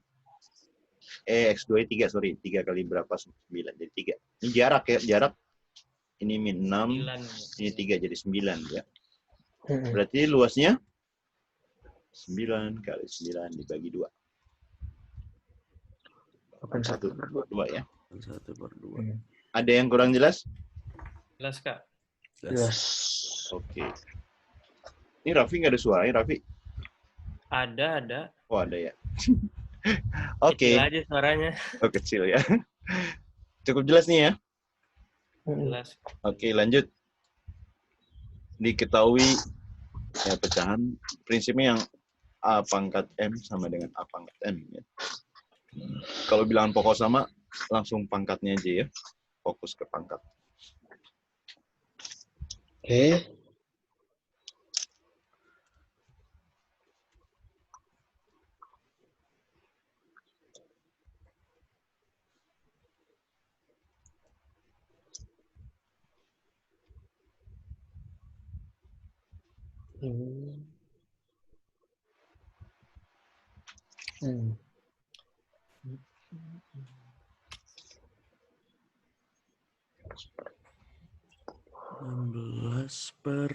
X2-nya 3, sorry. 3 kali berapa 9 jadi 3. Ini jarak ya, jarak ini min 6,
9.
ini 3 jadi 9 ya. Berarti luasnya 9 kali 9 dibagi 2. 1/2 ya.
1/2.
Ada yang kurang jelas?
Jelas, Kak?
Jelas.
Oke. Ini Raffi nggak ada suaranya, Raffi?
Ada.
Oh, ada ya. Oke.
Kecil aja suaranya.
Oh, kecil ya. Cukup jelas nih ya.
Jelas.
Oke, lanjut. Diketahui ya pecahan prinsipnya yang A pangkat M sama dengan A pangkat N. Ya. Kalau bilangan pokok sama, langsung pangkatnya aja ya. Fokus ke pangkat.
Oke. Hmm.
16 per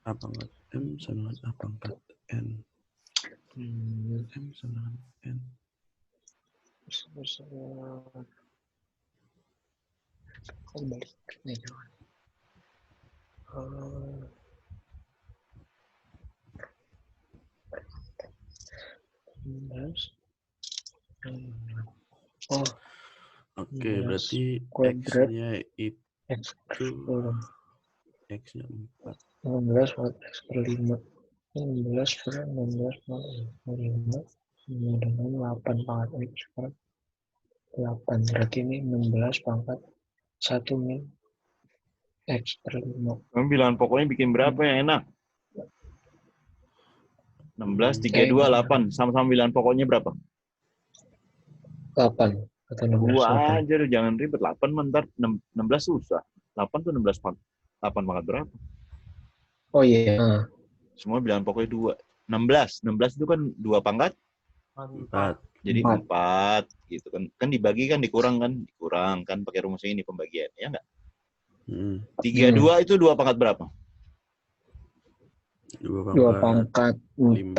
A pangkat M sama dengan A pangkat N. M sama dengan N.
Balik nih kawan. Oh,
Oke, berarti
kuadrat
X-nya itu X-nya 4.
16 pangkat X per 5. 16 per 16 pangkat X per 5 sama dengan 8 pangkat X per 8. Berarti ini 16 pangkat 1 min X per 5.
Kamu bilangan pokoknya bikin berapa yang enak? 16, 32, 8. Sama-sama bilangan pokoknya berapa?
8. Atau 16.
2 aja, jangan ribet. 8 mentar 16 susah. 8 tuh 16 8 pangkat berapa?
Oh iya.
Semua bilangan pokoknya 2. 16 itu kan 2 pangkat
4.
jadi 4 gitu kan. Kan dibagi kan dikurang kan pakai rumus ini pembagian, ya enggak? 32 itu 2 pangkat berapa?
2 pangkat 4.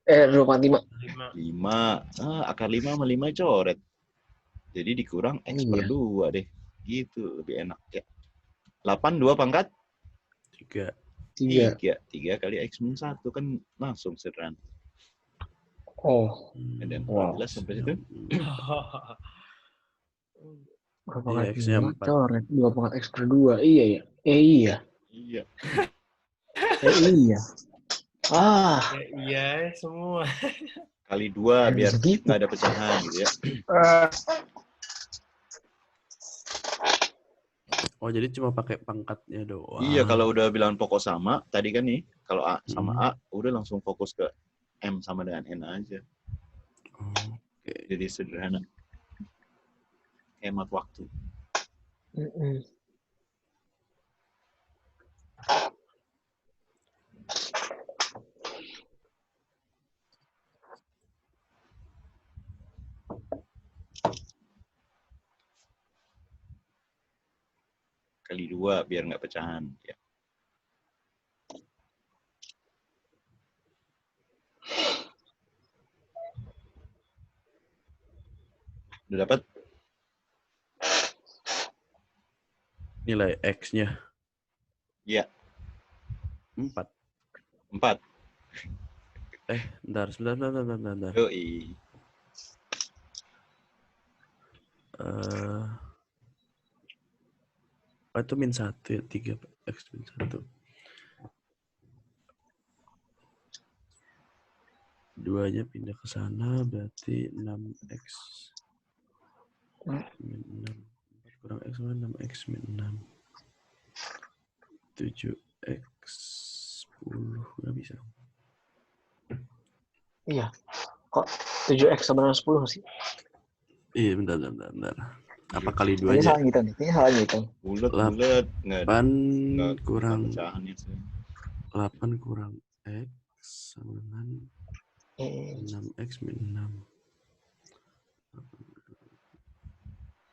2 pangkat 5.
5. Akar 5 sama 5 coret. Jadi dikurang X per 2 deh. Gitu, lebih enak ya. 8, 2 pangkat?
3.
3 kali X min 1 kan langsung sederhana.
Oh.
Ada 14 sampai situ?
2 pangkat 5 coret. 2 pangkat X per 2. Iya ya. Iya.
Iya.
Iya.
Iya, semua.
Kali 2 biar nggak ada pecahan gitu ya.
Oh, jadi cuma pakai pangkatnya doang.
Iya, kalau udah bilangan pokok sama, tadi kan nih, kalau A sama A, udah langsung fokus ke M sama dengan N aja.
Oke.
Jadi sederhana. Hemat waktu. Kali 2 biar nggak pecahan. Ya. Udah dapat?
Nilai X-nya?
Iya.
4. Bentar.
Yoi.
Itu min 1 ya, 3 X min 1. 2-nya pindah ke sana, berarti 6X min 6. 4 kurang X sama 6X min 6. 7X 10. Nggak bisa.
Iya. Kok 7X sama 10 sih?
Iya, bentar. Apa kali 2
Ini
aja?
salah ngitung. Ini salah ngitung.
Bulat.
8 kurang
pecahannya sih.
8 kurang X sama dengan 6X min 6.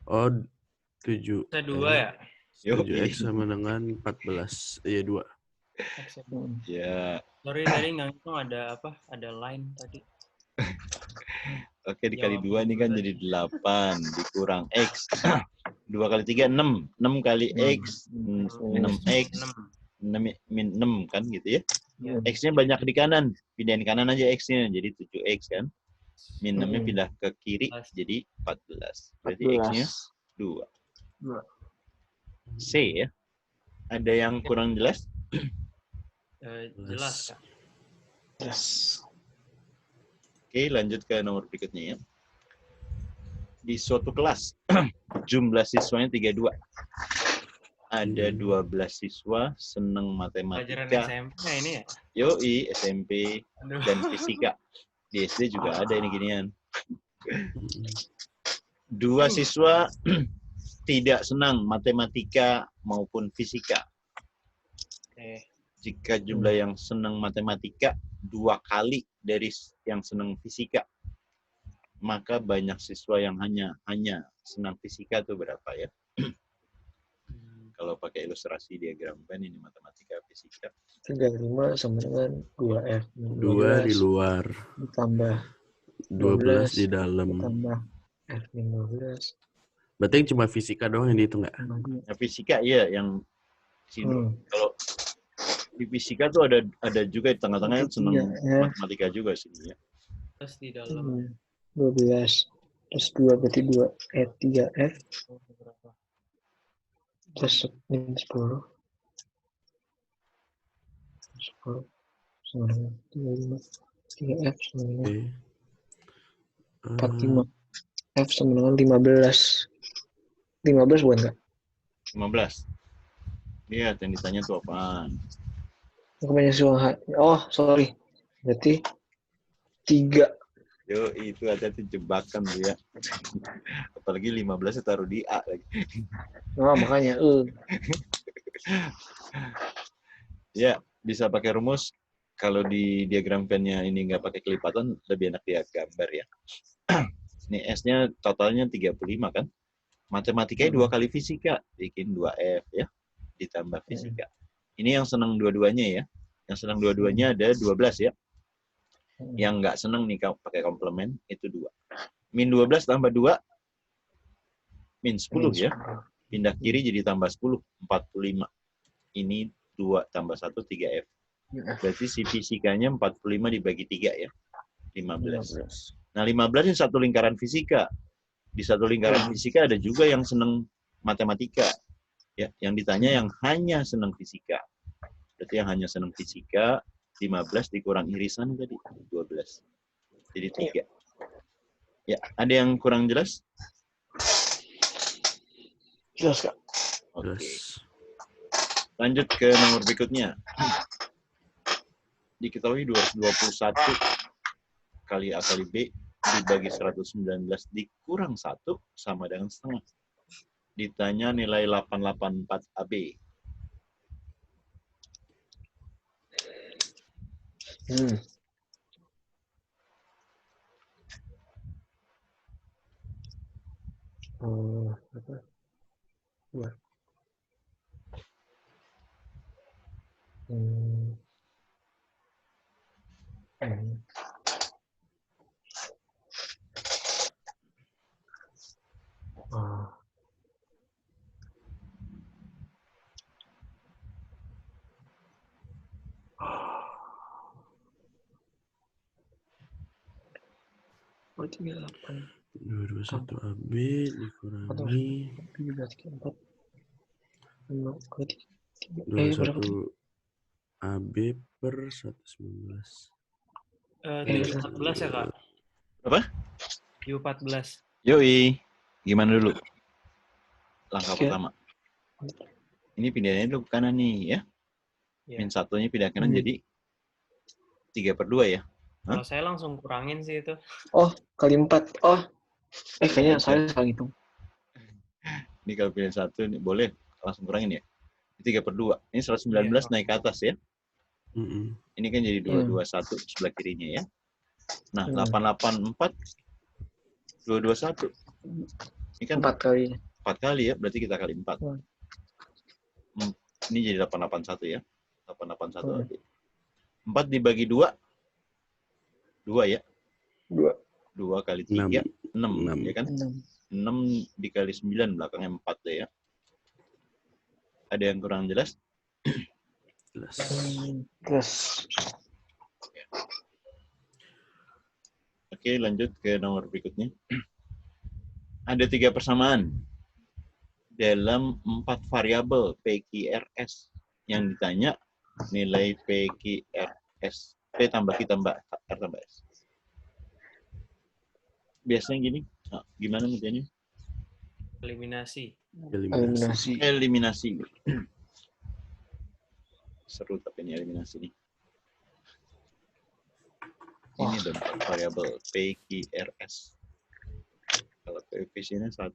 Oh, 7
Kita 2 ya?
7X sama dengan 14. Iya, 2.
X ya.
Ya,
Sorry tadi nggak ngitung ada apa? Ada line tadi.
oke dikali
Jawab
2 ini kan
dulu
jadi 8 dikurang X. 2 kali 3, 6. 6 kali X, 6X, 6 min 6 kan gitu ya. X-nya banyak di kanan. Pindahin kanan aja X-nya, jadi 7X kan. Min 6-nya pindah ke kiri, jadi 14. Berarti X-nya 2. C ya. Ada yang kurang jelas?
Jelas, Kak.
Yes.
Oke, lanjut ke nomor berikutnya ya. Di suatu kelas, jumlah siswanya 32. Ada 12 siswa senang
Pelajaran
matematika.
SMP ini ya?
Yoi, SMP
Aduh.
dan fisika. Di SD juga ada ini ginian. 2 siswa tidak senang matematika maupun fisika.
Oke.
Jika jumlah yang senang matematika 2 kali dari yang senang fisika, maka banyak siswa yang hanya senang fisika itu berapa ya? Kalau pakai ilustrasi diagram Venn ini matematika fisika.
35 sama dengan 2F.
2 di luar.
Ditambah
12 di dalam.
Ditambah F-12.
Berarti yang cuma fisika doang yang dihitung nggak?
Ya, fisika iya yang sini. Kalau di fisika tuh ada juga di tengah-tengahnya senang matematika juga sih ya.
Terus di dalam
12 plus 2 berarti 3F plus min 10 sama dengan 35 3F sama dengan 45 F sama dengan 15 bukan nggak?
15. Iya, yang ditanya tuh apaan?
Oh, sorry. Berarti 3.
Yo, itu hati-hati jebakan tuh ya. Apalagi 15 taruh di A lagi.
Oh, makanya.
Ya, bisa pakai rumus. Kalau di diagram Venn-nya ini nggak pakai kelipatan, lebih enak dia gambar ya. Ini S-nya totalnya 35 kan? Matematikanya 2 kali fisika, bikin 2F ya. Ditambah fisika. Ini yang senang dua-duanya ya. Yang senang dua-duanya ada 12 ya. Yang nggak senang nih pakai komplement itu 2. Min 12 tambah 2 min 10 ya. Pindah kiri jadi tambah 10, 45. Ini 2 tambah 1 3F. Berarti si fisikanya 45 dibagi 3 ya. 15. Nah, 15 ini satu lingkaran fisika. Di satu lingkaran fisika ada juga yang senang matematika. Ya, yang ditanya yang hanya senang fisika. Berarti yang hanya senang fisika 15 dikurang irisan tadi 12. Jadi 3. Ya, ada yang kurang jelas?
Jelas, Kak.
Oke. Lanjut ke nomor berikutnya. Diketahui 221 kali A kali B dibagi 119 dikurang 1 sama dengan setengah. Ditanya nilai 884 AB.
Oh, 38.
221 AB dikurangi
4.
21 AB per 119.
14 ya, Kak?
Apa?
14.
Yoi. Gimana dulu? Langkah pertama. Ini pindahnya dulu ke kanan nih ya. Min 1-nya pindah kanan jadi 3/2 ya.
Kalau saya langsung kurangin sih itu.
Oh, kali 4. Oh. Kayaknya saya salah hitung.
Ini kalau pilih 1 ini boleh langsung kurangin ya. 3/2. Ini 119 naik ke atas ya. Ini kan jadi 221 sebelah kirinya ya. Nah, 884 221. Ini kan
4 kali.
4 kali ya, berarti kita kali 4.
Hmm.
Ini jadi 881 ya. 881 nanti. 4 dibagi 2. 2 ya.
2.
2 kali 3, 6 ya kan?
6.
6 dikali 9, belakangnya 4 deh ya. Ada yang kurang jelas?
Jelas.
Terus.
Oke, lanjut ke nomor berikutnya. Ada 3 persamaan dalam 4 variabel PQRS. Yang ditanya nilai PQRS. P tambah Q tambah R tambah S. Biasanya gini. Nah, gimana ngerjainnya?
Eliminasi.
Eliminasi. Seru tapi ini eliminasi nih. Ini ada 4 variabel PQRS. Kalau koefisiennya 1,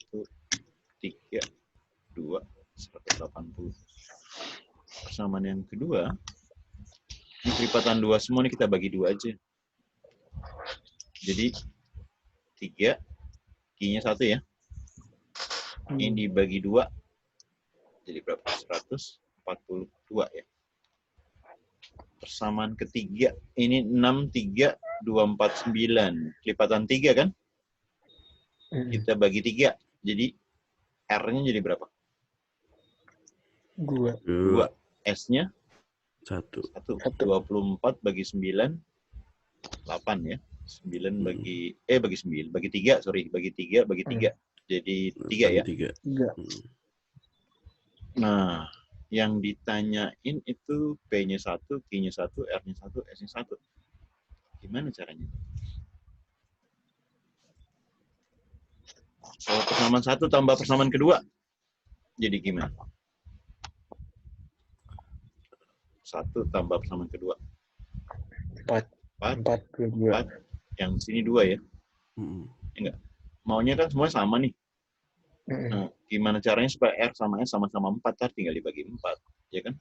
3, 2, 180. Persamaan yang kedua, ini kelipatan 2 semua nih kita bagi 2 aja. Jadi 3, Q-nya 1 ya. Ini dibagi 2, jadi berapa? 142 ya. Persamaan ketiga, ini 6, 3, 2, 4, 9. Kelipatan 3 kan? Kita bagi 3, jadi R-nya jadi berapa? 2. S-nya?
1.
24 bagi 9, 8 ya. 9 bagi 9, bagi 3, sorry, bagi 3, bagi 3. Jadi 3 ya.
3.
Nah, yang ditanyain itu P-nya 1, Q-nya 1, R-nya 1, S-nya 1. Gimana caranya? Kalau persamaan 1 tambah persamaan kedua, jadi gimana? 1 tambah persamaan kedua.
4.
4. Yang sini 2 ya? Enggak. Maunya kan semua sama nih. Nah, gimana caranya supaya R sama S sama-sama 4, tinggal dibagi 4, ya kan?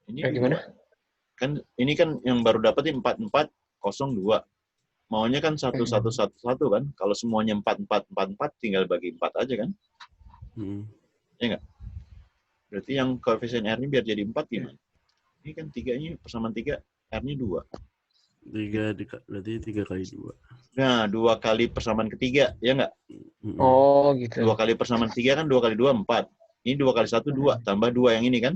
Ini
gimana?
Kan ini kan yang baru dapat 4, 4, 0, 2. Maunya kan 1, 1, 1, 1 kan? Kalau semuanya 4, 4, 4, 4, tinggal bagi 4 aja kan? Ya enggak? Berarti yang koefisien R-nya biar jadi 4 gimana? Ini kan 3-nya persamaan 3, R-nya 2.
3 berarti 3 kali 2.
Nah, 2 kali persamaan ketiga, ya enggak?
Oh, gitu.
2 kali persamaan 3 kan 2 kali 2, 4. Ini 2 kali 1, 2. Tambah 2 yang ini kan?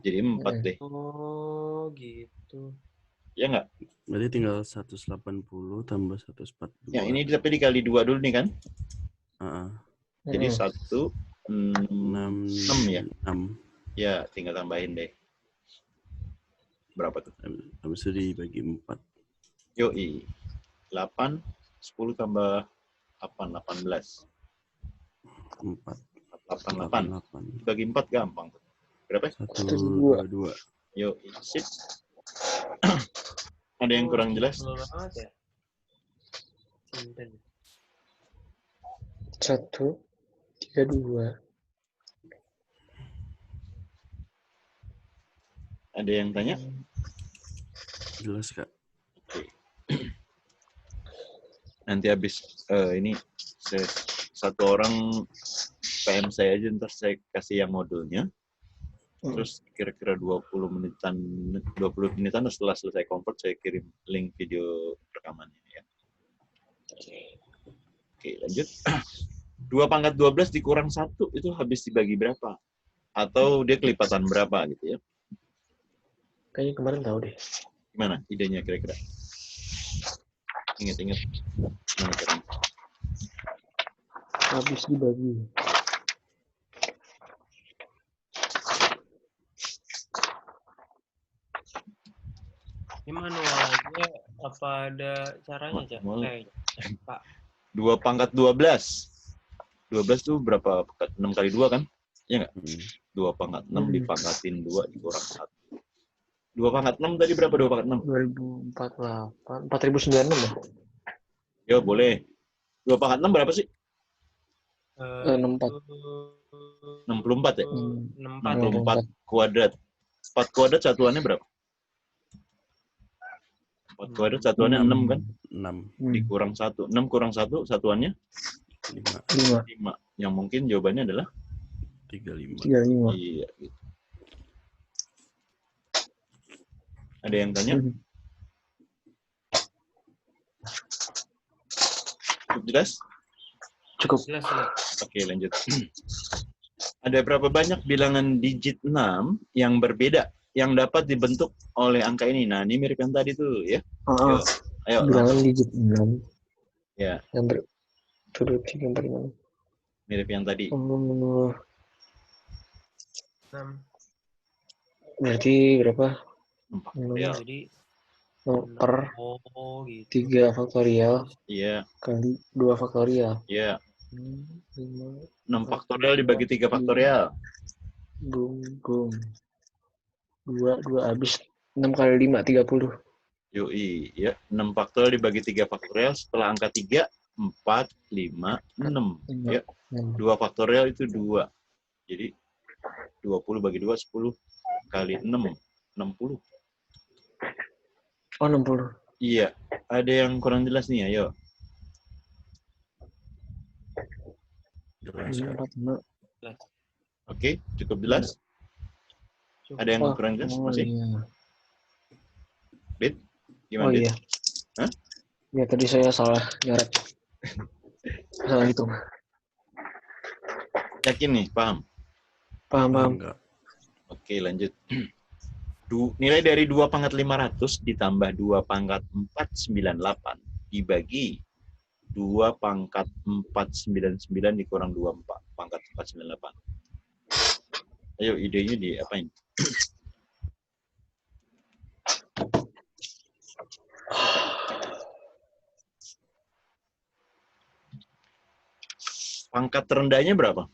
Jadi 4 deh.
Oh, gitu.
Ya enggak?
Berarti tinggal 180 tambah 142.
Ya, ini tapi dikali 2 dulu nih kan? Jadi 1, 6 ya?
6.
Ya, tinggal tambahin deh. Berapa tuh?
Habis itu dibagi 4.
Yoi. 8, 10 tambah 8, 18.
4.
88. Bagi 4 gampang. Berapa?
122.
Yoi. Sip. Ada yang kurang jelas?
1, 3, 2.
Ada yang tanya?
Jelas, Kak.
Oke. Nanti habis ini satu orang PM saya aja, ntar saya kasih yang modulnya. Terus kira-kira 20 menitan setelah selesai convert saya kirim link video rekamannya ya. Oke, lanjut. 2/12 dikurang 1 itu habis dibagi berapa? Atau dia kelipatan berapa gitu ya?
Kayaknya kemarin tahu deh.
Gimana idenya kira-kira? Ingat-ingat. Gimana caranya?
Habis dibagi.
Ini manual aja apa ada caranya, Cak? Pak.
2/12. 12 tuh berapa? 6 kali 2 kan? Iya nggak? 2/6 dipangkatin 2 dikurang 1. 2/6 tadi berapa 2/6?
2048. 4096 ya?
Ya boleh. 2/6 berapa sih?
64.
64 ya?
64
kuadrat. 4 kuadrat satuannya berapa? 4 kuadrat satuannya 6 kan?
6.
Dikurang 1. 6 kurang 1 satuannya?
5.
5. Yang mungkin jawabannya adalah
35.
35.
iya gitu. Ada yang tanya? Cukup jelas?
Cukup.
Jelas, jelas.
Oke, lanjut. Ada berapa banyak bilangan digit 6 yang berbeda yang dapat dibentuk oleh angka ini? Nah, ini mirip yang tadi tuh ya. Ayo
Bilangan
langsung.
digit 6.
Ya,
Yang berturut 3, 4, 5.
mirip yang tadi.
Berarti berapa?
4 faktorial.
Jadi
Per
gitu.
3 faktorial
Iya,
kali 2 faktorial.
iya.
5,
6 faktorial dibagi 3 faktorial.
Bung. 2 habis. 6 kali 5, 30.
Yoi, ya. 6 faktorial dibagi 3 faktorial setelah angka 3, 4, 5, 6. Ya. 2 faktorial itu 2. Jadi 20 bagi 2, 10 kali 6, 60.
Oh, 60.
Iya. Ada yang kurang jelas nih, ayo.
Jelas.
4, 5.
Oke, cukup jelas? Ada yang kurang jelas? Masih?
Iya.
Dit? Gimana, Dit?
Iya.
Hah?
Ya, tadi saya salah nyoret. Salah hitung.
Yakin nih, paham?
Paham.
Enggak.
Oke, lanjut. Nilai dari 2 pangkat 500 ditambah 2 pangkat 498 dibagi 2 pangkat 499 dikurang 2 pangkat 498. Ayo, idenya di apain? Pangkat terendahnya berapa?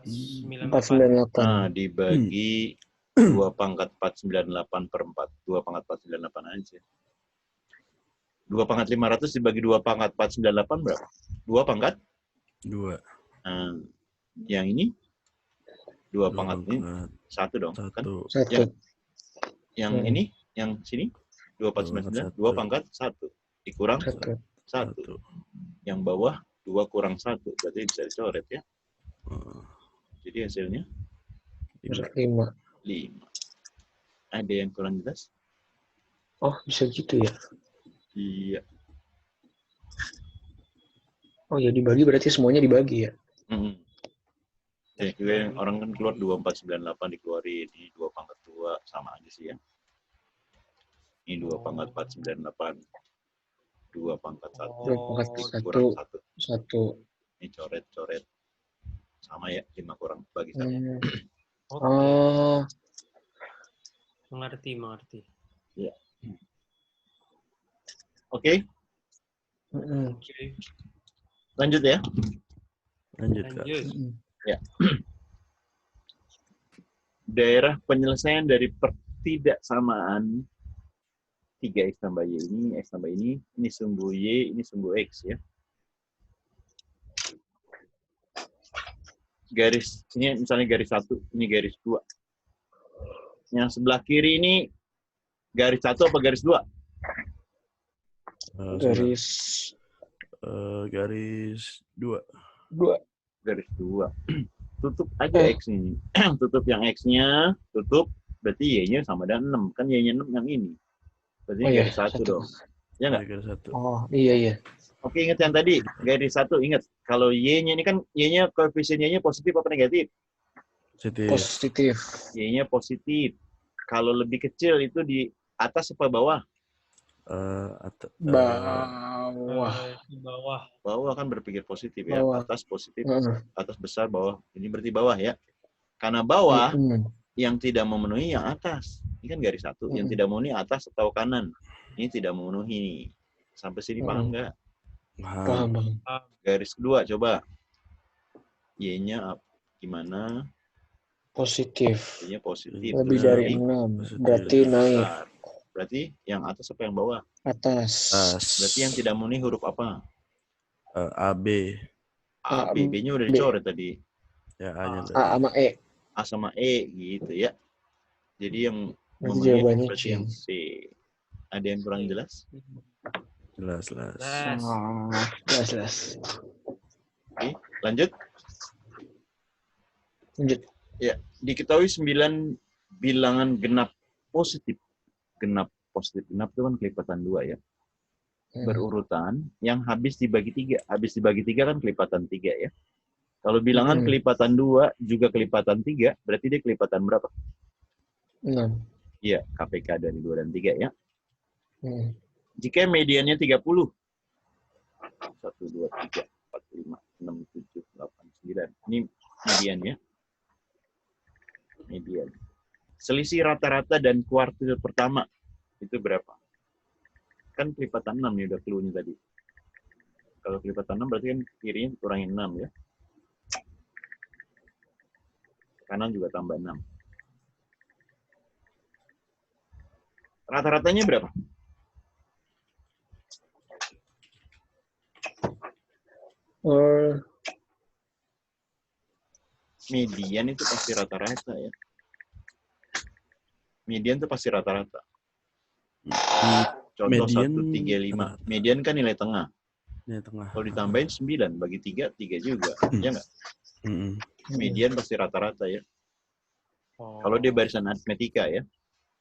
498.
Nah, dibagi 2 pangkat 498 per 4. 2 pangkat 498 aja. 2 pangkat 500 dibagi 2 pangkat 498 berapa? 2 pangkat?
2.
Nah, yang ini? 2 pangkat ini? 1 dong.
1.
Kan?
1.
Yang ini? Yang sini? 2 499. 2 pangkat 1. Dikurang 1. Yang bawah 2 kurang 1. Berarti bisa dicoret ya. Jadi hasilnya?
5.
Ada yang kurang jelas?
Oh, bisa gitu ya?
Iya.
Oh ya, dibagi berarti semuanya dibagi ya?
Ya, juga yang orang kan keluar 2498 dikeluarin. Ini 2 pangkat 2 sama aja sih ya. Ini 2 pangkat 498. 2 pangkat 1.
2 pangkat 1.
Ini coret-coret. Sama ya, 5 kurang bagi 1.
Oh.
Mengerti.
Ya. Oke. Lanjut ya.
Lanjut, Kak.
Ya. Daerah penyelesaian dari pertidaksamaan 3x tambah y ini, x tambah ini sumbu y, ini sumbu x ya. Garis, ini misalnya garis 1, ini garis 2. Yang sebelah kiri ini garis 1 apa garis 2?
Garis 2.
Garis 2. Tutup aja X ini. Tutup yang X-nya, tutup, berarti Y-nya sama dengan 6. Kan Y-nya 6 yang ini. Berarti garis 1 dong. Ya nggak?
Garis 1.
Oh, iya.
Oke, ingat yang tadi. Garis 1, ingat. Kalau Y-nya ini kan, Y-nya koefisien Y-nya positif apa negatif?
Positif.
Y-nya positif. Kalau lebih kecil itu di atas apa bawah? Bawah kan berpikir positif ya. Atas positif, atas besar, bawah. Ini berarti bawah ya. Karena bawah yang tidak memenuhi yang atas. Ini kan garis 1. Yang tidak memenuhi atas atau kanan. Ini tidak memenuhi. Sampai sini paham nggak?
Paham.
Garis kedua coba. Y-nya gimana?
Positif.
Y-nya positif.
Lebih dari 6. Berarti naik.
Berarti yang atas apa yang bawah?
Atas.
Berarti yang tidak memenuhi huruf apa?
AB.
A, B-nya udah dicoret tadi.
Ya, A-nya
A sama E.
A sama E gitu ya. Jadi yang
jawabannya
berarti yang C. Ada yang kurang jelas?
Jelas.
Jelas.
Lanjut.
Lanjut.
Ya, diketahui 9 bilangan genap positif. Genap itu kan kelipatan 2 ya. Berurutan yang habis dibagi 3. Habis dibagi 3 kan kelipatan 3 ya. Kalau bilangan kelipatan 2 juga kelipatan 3, berarti dia kelipatan berapa?
6.
Iya, KPK dari 2 dan 3 ya. Jika mediannya 30. 1, 2, 3, 4, 5, 6, 7, 8, 9. Ini median ya. Median. Selisih rata-rata dan kuartil pertama itu berapa? Kan kelipatan 6 nih udah clue-nya tadi. Kalau kelipatan 6 berarti kan kirinya kurangin 6 ya. Kanan juga tambah 6. Rata-ratanya berapa? Median itu pasti rata-rata ya. Median itu pasti rata-rata. Contoh
median
135. Median kan nilai tengah.
Nilai tengah.
Kalau ditambahin 9 bagi 3, 3 juga. Ya nggak? Median pasti rata-rata ya. Kalau dia barisan aritmetika ya.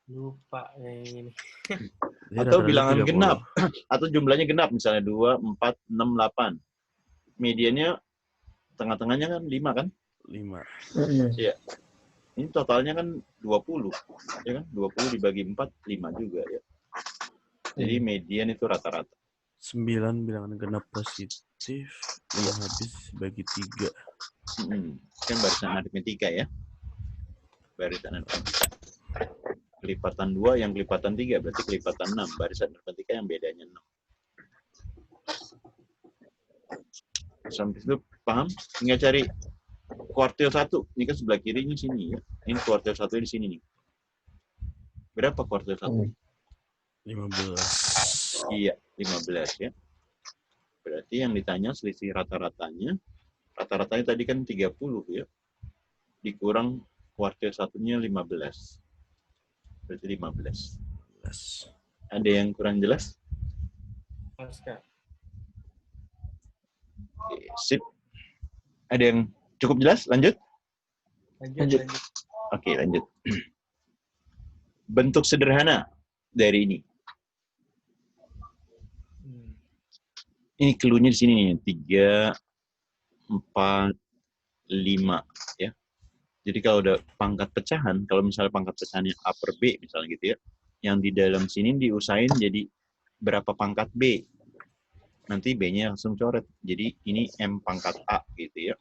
Lupa yang ini.
Atau bilangan genap. Atau jumlahnya genap. Misalnya 2, 4, 6, 8. Mediannya tengah-tengahnya kan 5 kan?
5.
Iya. Ini totalnya kan 20. Ya kan? 20 dibagi 4, 5 juga ya. Jadi median itu rata-rata.
9 bilangan genap positif yang habis bagi 3.
Kan barisan aritmetika ya. Barisan aritmetika. Kelipatan 2 yang kelipatan 3 berarti kelipatan 6. Barisan aritmetika yang bedanya 6. Sampai itu paham? Tinggal cari kuartil 1. Ini kan sebelah kirinya sini ya. Ini kuartil 1 di sini nih. Berapa kuartil 1?
15.
Iya, 15 ya. Berarti yang ditanya selisih rata-ratanya. Rata-ratanya tadi kan 30 ya. Dikurang kuartil 1-nya 15. Berarti 15. Ada yang kurang jelas?
Pasca.
Oke, sip. Ada yang cukup jelas? Lanjut?
Lanjut.
Oke, lanjut. Bentuk sederhana dari ini. Ini clue-nya di sini nih. 3, 4, 5. Ya. Jadi kalau udah pangkat pecahan, kalau misalnya pangkat pecahannya A per B, misalnya gitu ya, yang di dalam sini diusahain jadi berapa pangkat B. Nanti B-nya langsung coret. Jadi ini M pangkat A gitu ya.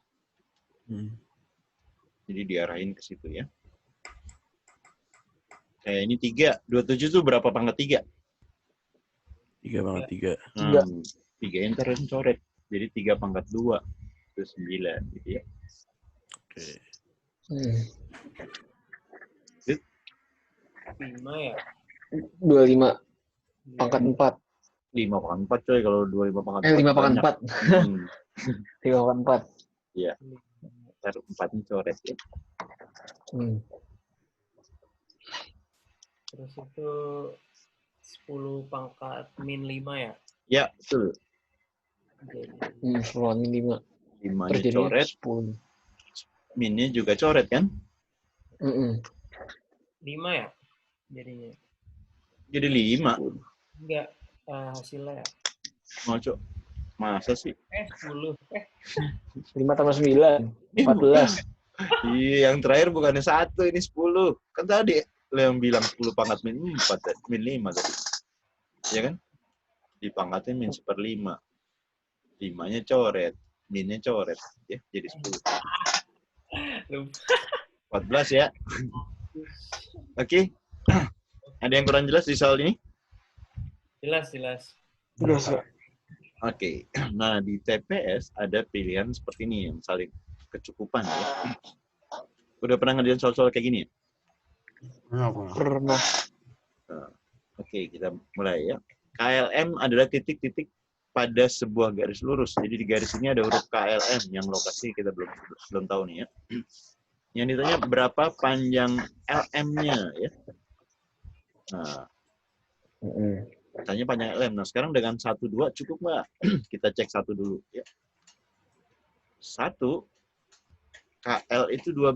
Jadi diarahin ke situ ya. Kayak ini 3. 27 itu berapa pangkat 3?
3 pangkat 3.
3 enter coret. Jadi 3 pangkat 2. Itu 9 gitu ya.
Oke.
5 ya?
25 pangkat 4.
5 pangkat 4 coy, kalau 25 pangkat 4.
5 pangkat 4. 5 pangkat 4.
Iya. Ntar 4-nya coret ya.
Terus itu 10 pangkat min 5 ya?
Ya, betul.
10 min 5.
5-nya coret.
10.
Minnya juga coret kan?
5 ya? Jadinya.
Jadi 5.
Enggak, hasilnya ya?
Masa sih?
10.
5 tambah 9. 14.
Iya, yang terakhir bukannya 1, ini 10. Kan tadi lo yang bilang 10 pangkat min 4, min 5 tadi. Ya kan? Dipangkatin min 1/5. 5-nya coret. Minnya coret. Ya, jadi 10. 14 ya. Oke. Ada yang kurang jelas di soal ini?
Jelas.
Oke. Nah, di TPS ada pilihan seperti ini yang saling kecukupan ya. Udah pernah ngerjain soal-soal kayak gini ya?
Pernah.
Oke, kita mulai ya. KLM adalah titik-titik pada sebuah garis lurus. Jadi di garis ini ada huruf KLM yang lokasi kita belum tahu nih ya. Yang ditanya berapa panjang LM-nya ya. Nah, tanya panjang LM. Nah, sekarang dengan 1, 2 cukup nggak? Kita cek 1 dulu ya. 1, KL itu 12.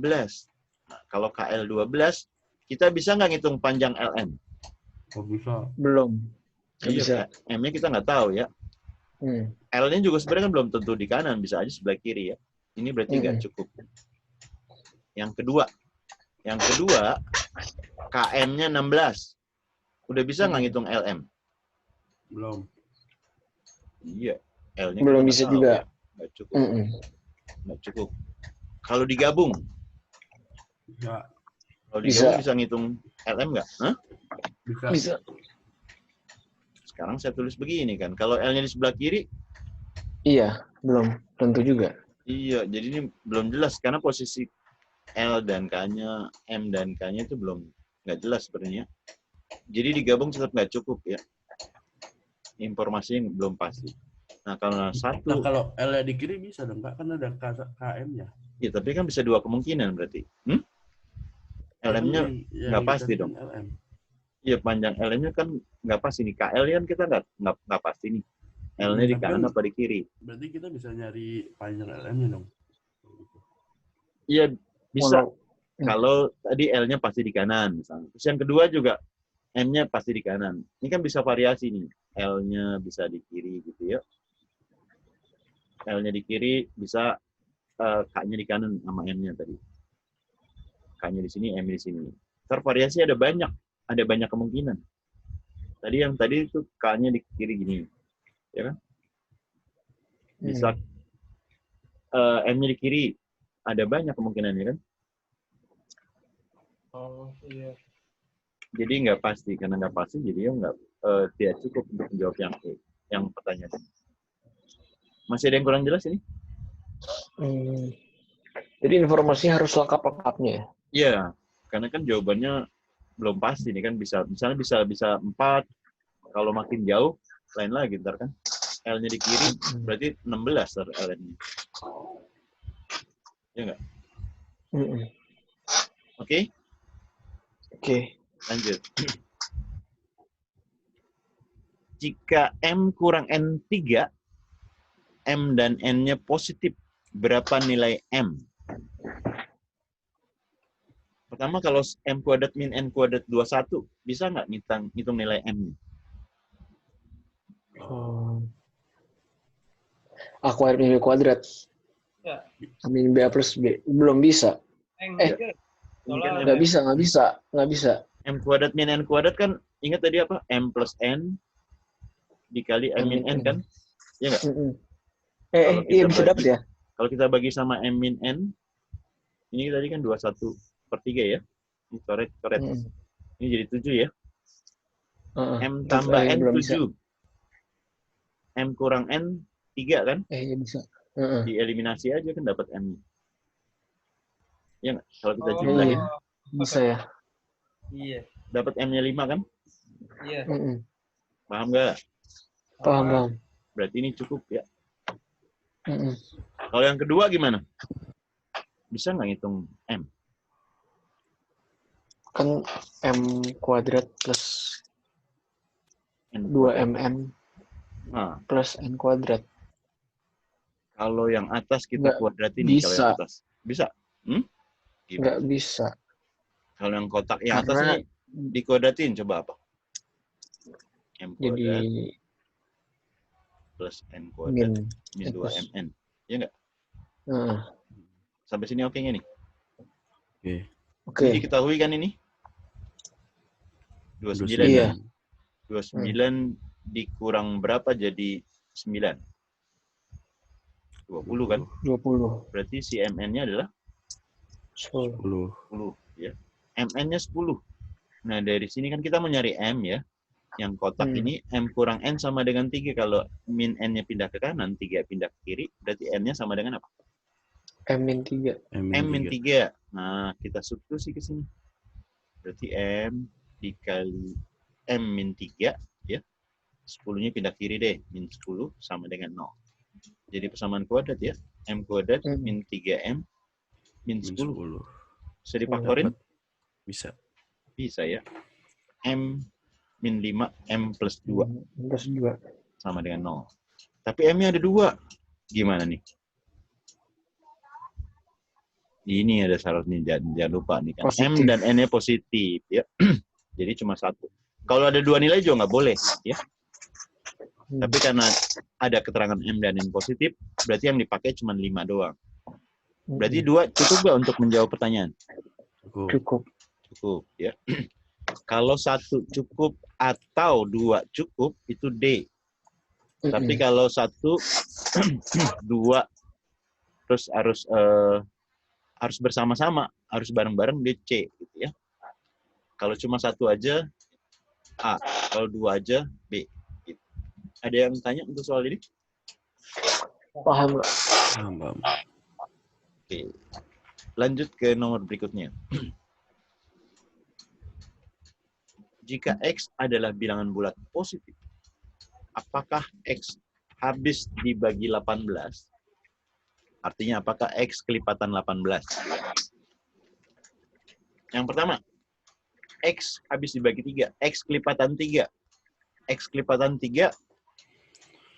Nah, kalau KL 12, kita bisa nggak ngitung panjang LM?
Oh, bisa.
Belum. Nggak bisa.
M-nya kita nggak tahu ya. L-nya juga sebenarnya kan belum tentu di kanan, bisa aja sebelah kiri ya. Ini berarti nggak cukup. Yang kedua, KM-nya 16. Udah bisa nggak ngitung LM?
Belum.
Iya, L-nya
Belum
kita
bisa
nggak tahu
juga.
ya. Nggak cukup. Nggak cukup. Kalau digabung,
Bisa.
kalau digabung bisa ngitung LM nggak? Hah?
Bisa.
Sekarang saya tulis begini kan, kalau L-nya di sebelah kiri,
Iya, belum tentu juga.
iya, jadi ini belum jelas karena posisi L dan K-nya, M dan K-nya itu belum nggak jelas sebenarnya. Jadi digabung tetap nggak cukup ya. Informasinya belum pasti. Nah, kalau
Nah, kalau L-nya di kiri bisa dong, Kak? Kan ada KM-nya.
Ya, tapi kan bisa 2 kemungkinan berarti. LM-nya nggak pasti dong. Iya, panjang LM-nya kan nggak pasti nih. KL kan kita nggak pasti nih. L-nya di kanan apa di kiri.
Berarti kita bisa nyari panjang LM-nya dong?
Iya, bisa. Kalau tadi L-nya pasti di kanan misalnya. Terus yang kedua juga M-nya pasti di kanan. Ini kan bisa variasi nih. L-nya bisa di kiri gitu ya. L-nya di kiri bisa K-nya di kanan sama M-nya tadi. K-nya di sini, M-nya di sini. Tervariasi ada banyak kemungkinan. Tadi itu K-nya di kiri gini. Ya kan? Bisa M-nya di kiri. Ada banyak kemungkinan ya kan?
Oh, iya.
Jadi nggak pasti, karena nggak pasti jadi tidak cukup untuk menjawab yang pertanyaan. Masih ada yang kurang jelas ini?
Jadi informasinya harus lengkap-lengkapnya ya?
Iya, karena kan jawabannya belum pasti nih kan, misalnya bisa 4, kalau makin jauh lain lagi ntar kan. L-nya di kiri berarti 16 L-nya. Ya nggak? Oke? Oke. Lanjut. Jika M kurang N3, M dan N-nya positif, berapa nilai M? Pertama, kalau M kuadrat min N kuadrat 21, bisa nggak ngitung nilai M-nya?
A kuadrat min B kuadrat.
Ya.
Min B plus B. Belum bisa. Nggak bisa.
M kuadrat min N kuadrat kan, ingat tadi apa? M plus N dikali M min N kan? Iya nggak?
Iya bisa dapat ya.
Kalau kita bagi sama M min N, ini tadi kan 21/3 ya. Ini coret. Ini jadi 7 ya. M tambah N 7. M kurang N 3 kan?
Iya bisa.
Dieliminasi aja kan dapat M. Ya nggak? Kalau kita jumlahin.
Bisa ya.
Iya.
Dapat M-nya 5 kan?
Iya.
Paham nggak?
Paham.
Berarti ini cukup ya. Kalau yang kedua gimana? Bisa nggak ngitung M?
Kan M kuadrat plus 2MN plus N kuadrat.
Kalau yang atas kita kuadratin nih, kalau yang atas. Bisa?
Nggak bisa.
Kalau yang kotak yang atas nih dikuadratin, coba apa? M kuadrat
jadi
plus N kuadrat min 2MN. Iya nggak? Sampai sini oke nggak nih? Oke. Jadi diketahui kan ini? 29.
Iya.
29 dikurang berapa jadi 9? 20 kan?
20.
Berarti si MN-nya adalah 10 ya. MN-nya 10. Nah, dari sini kan kita mau nyari M ya. Yang kotak ini M kurang N sama dengan 3. Kalau min N-nya pindah ke kanan, 3 pindah ke kiri, berarti N-nya sama dengan apa?
M min 3.
M min 3. Nah, kita substitusi ke sini. Berarti M dikali M min 3 ya. 10-nya pindah kiri deh. Min 10 sama dengan 0. Jadi persamaan kuadrat ya. M kuadrat min 3M min 10. Bisa difaktorin?
Bisa.
Bisa ya. M min 5, M plus 2.
Plus 2.
Sama dengan 0. Tapi M-nya ada 2. Gimana nih? Ini ada syaratnya, jangan lupa nih kan.
Positif.
M dan N-nya positif ya. Jadi cuma satu. Kalau ada 2 nilai juga nggak boleh ya. Tapi karena ada keterangan M dan N positif, berarti yang dipakai cuma 5 doang. Berarti 2 cukup nggak untuk menjawab pertanyaan?
Cukup.
Cukup ya. Kalau 1 cukup atau 2 cukup itu D. Tapi kalau 1, 2 terus harus bersama-sama, harus bareng-bareng dia C gitu ya. Kalau cuma 1 aja A, kalau 2 aja B. Gitu. Ada yang tanya untuk soal ini?
Paham nggak?
Paham.
Oke. Lanjut ke nomor berikutnya. Jika X adalah bilangan bulat positif, apakah X habis dibagi 18? Artinya apakah X kelipatan 18? Yang pertama, X habis dibagi 3. X kelipatan 3. X kelipatan 3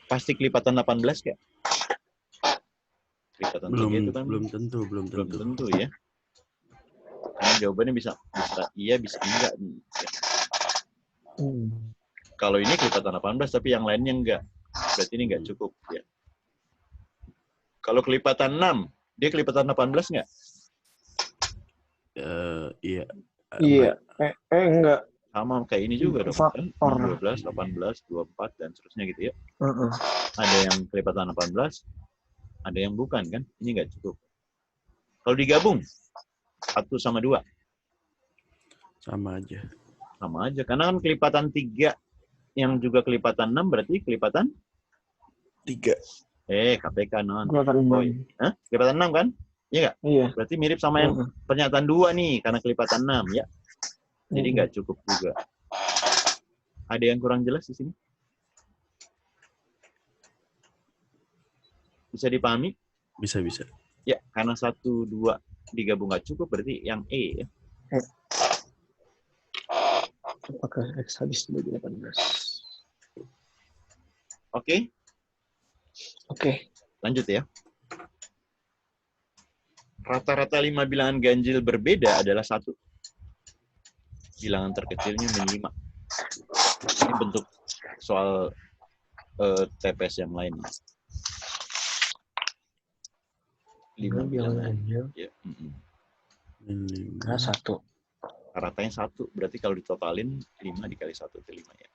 pasti kelipatan 18 nggak? Kelipatan 3 itu kan
Belum tentu
ya. Karena jawabannya bisa iya, bisa enggak nih. Ya. Kalau ini kelipatan 18 tapi yang lainnya enggak. Berarti ini enggak cukup ya. Kalau kelipatan 6, dia kelipatan 18 nggak?
Iya.
Iya. Enggak.
Sama kayak ini juga dong. Kan? 12, 18, 24, dan seterusnya gitu ya. Ada yang kelipatan 18, ada yang bukan kan? Ini nggak cukup. Kalau digabung, 1 sama 2.
Sama aja.
Sama aja. Karena kan kelipatan 3 yang juga kelipatan 6 berarti kelipatan
3.
KPK non.
Kelipatan 6.
Hah? Kelipatan 6 kan? Iya nggak?
Iya.
Berarti mirip sama yang pernyataan 2 nih, karena kelipatan 6 ya. Jadi nggak cukup juga. Ada yang kurang jelas di sini? Bisa dipahami?
Bisa.
Ya, karena 1, 2 digabung nggak cukup, berarti yang E ya.
Apakah X habis dibagi 18?
Oke?
Oke.
Lanjut ya. Rata-rata 5 bilangan ganjil berbeda adalah 1. Bilangan terkecilnya min 5. Ini bentuk soal TPS yang lain. 5 bilangan ganjil. Ya.
Min 5.
Nah, 1.
Ratanya 1. Berarti kalau ditotalin 5 dikali 1 itu 5 ya.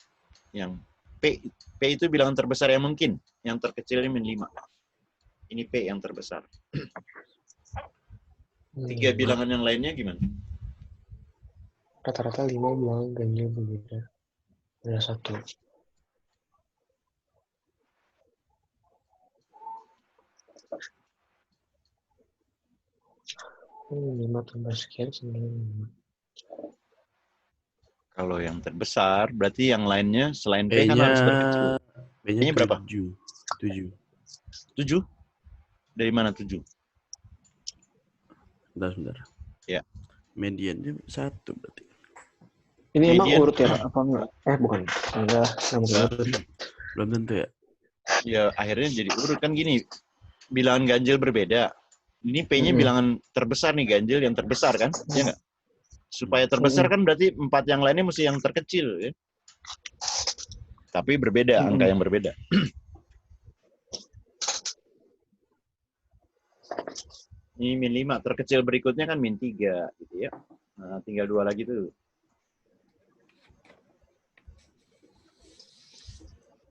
Yang P itu bilangan terbesar yang mungkin. Yang terkecilnya min 5. Ini P yang terbesar. 3 bilangan yang lainnya gimana?
Rata-rata 5 bilangan ganjil berbeda. Ada 1. Ini 5 tambah sekian 9.
Kalau yang terbesar, berarti yang lainnya selain P kan harus terkecil.
P-nya
berapa?
7.
7? Dari mana 7?
Bentar.
Ya.
Mediannya 1 berarti.
Ini
Median.
emang urut ya? Apa enggak? Bukan. Enggak.
Belum tentu ya?
Ya, akhirnya jadi urut kan gini. Bilangan ganjil berbeda. Ini P-nya bilangan terbesar nih, ganjil yang terbesar kan? Iya nggak? Supaya terbesar kan berarti 4 yang lainnya mesti yang terkecil. Ya? Tapi berbeda, angka yang berbeda. Ini min 5, terkecil berikutnya kan min 3. Gitu ya. Nah, tinggal 2 lagi tuh.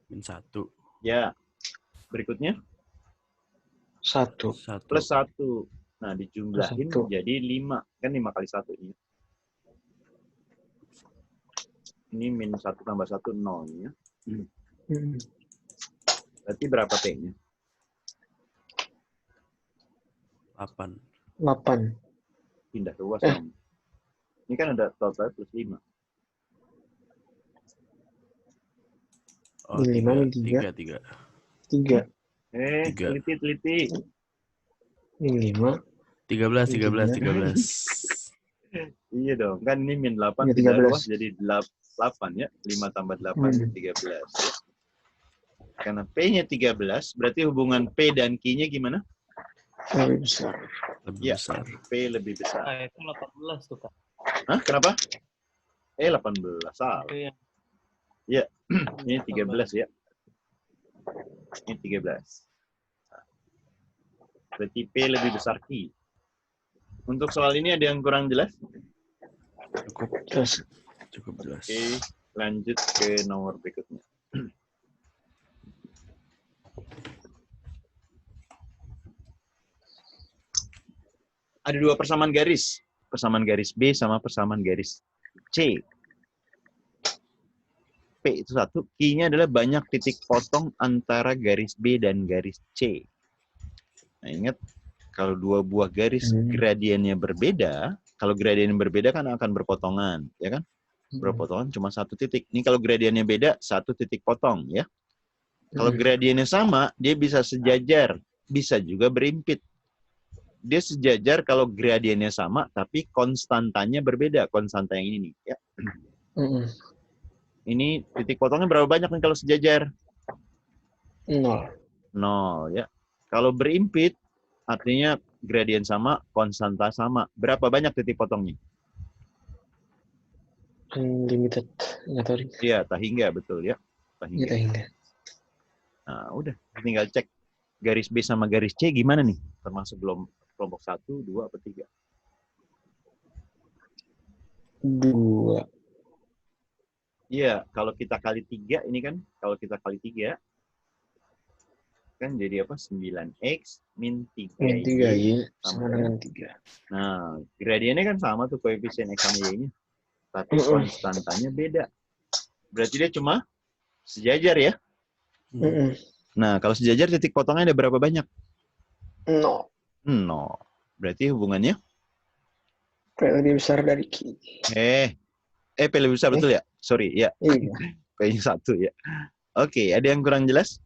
Min 1.
Ya. Berikutnya?
1.
Plus 1. Nah, dijumlahin
1.
jadi 5. Kan 5 kali 1 ini. Ini min 1 tambah 1, 0. Ya. Berarti berapa P-nya?
8.
Pindah ke UAS. Ini kan ada total plus 5.
Oh,
5 min 3. 3.
Teliti.
Min 5.
13.
Iya dong, kan ini min 8
Ya,
pindah
13.
UAS jadi 8 ya. 5 tambah 8 13. Ya. Karena P-nya 13, berarti hubungan P dan Q-nya gimana?
Lebih besar.
Lebih
Ya,
besar.
P lebih besar.
Itu 18 tuh, Kak.
Hah, kenapa? 18 salah.
Itu yang
Ya, ini 13 ya. Ini 13. Berarti P lebih besar Q. Untuk soal ini ada yang kurang jelas?
Cukup.
Terus
Cukup jelas.
Oke, lanjut ke nomor berikutnya. Ada dua persamaan garis. Persamaan garis B sama persamaan garis C. P itu satu, Q-nya adalah banyak titik potong antara garis B dan garis C. Nah, ingat, kalau dua buah garis gradiennya berbeda, kalau gradiennya berbeda kan akan berpotongan, ya kan? Berpotongan cuma satu titik. Ini kalau gradiennya beda, satu titik potong, ya. Kalau gradiennya sama, dia bisa sejajar, bisa juga berimpit. Dia sejajar kalau gradiennya sama, tapi konstantanya berbeda. Konstanta yang ini nih, ya. Ini titik potongnya berapa banyak nih kalau sejajar?
0.
0, ya. Kalau berimpit, artinya gradien sama, konstanta sama. Berapa banyak titik potongnya?
Unlimited. Nggak tahu.
Iya, tak hingga, betul ya. Tak hingga.
Kita hingga.
Nah, udah. Tinggal cek garis B sama garis C gimana nih? Termasuk belum kelompok 1, 2, atau 3?
2.
Iya, kalau kita kali 3, ini kan, kalau kita kali 3, kan jadi apa? 9X min 3Y
sama dengan 3.
Nah, gradiennya kan sama tuh koefisien X sama Y-nya. Tapi konstantanya beda. Berarti dia cuma sejajar ya? Nah, kalau sejajar titik potongnya ada berapa banyak?
0.
0. Berarti hubungannya?
P lebih besar dari Q.
P lebih besar, betul ya? Sorry, ya.
Iya.
P-nya 1 ya. Oke, ada yang kurang jelas?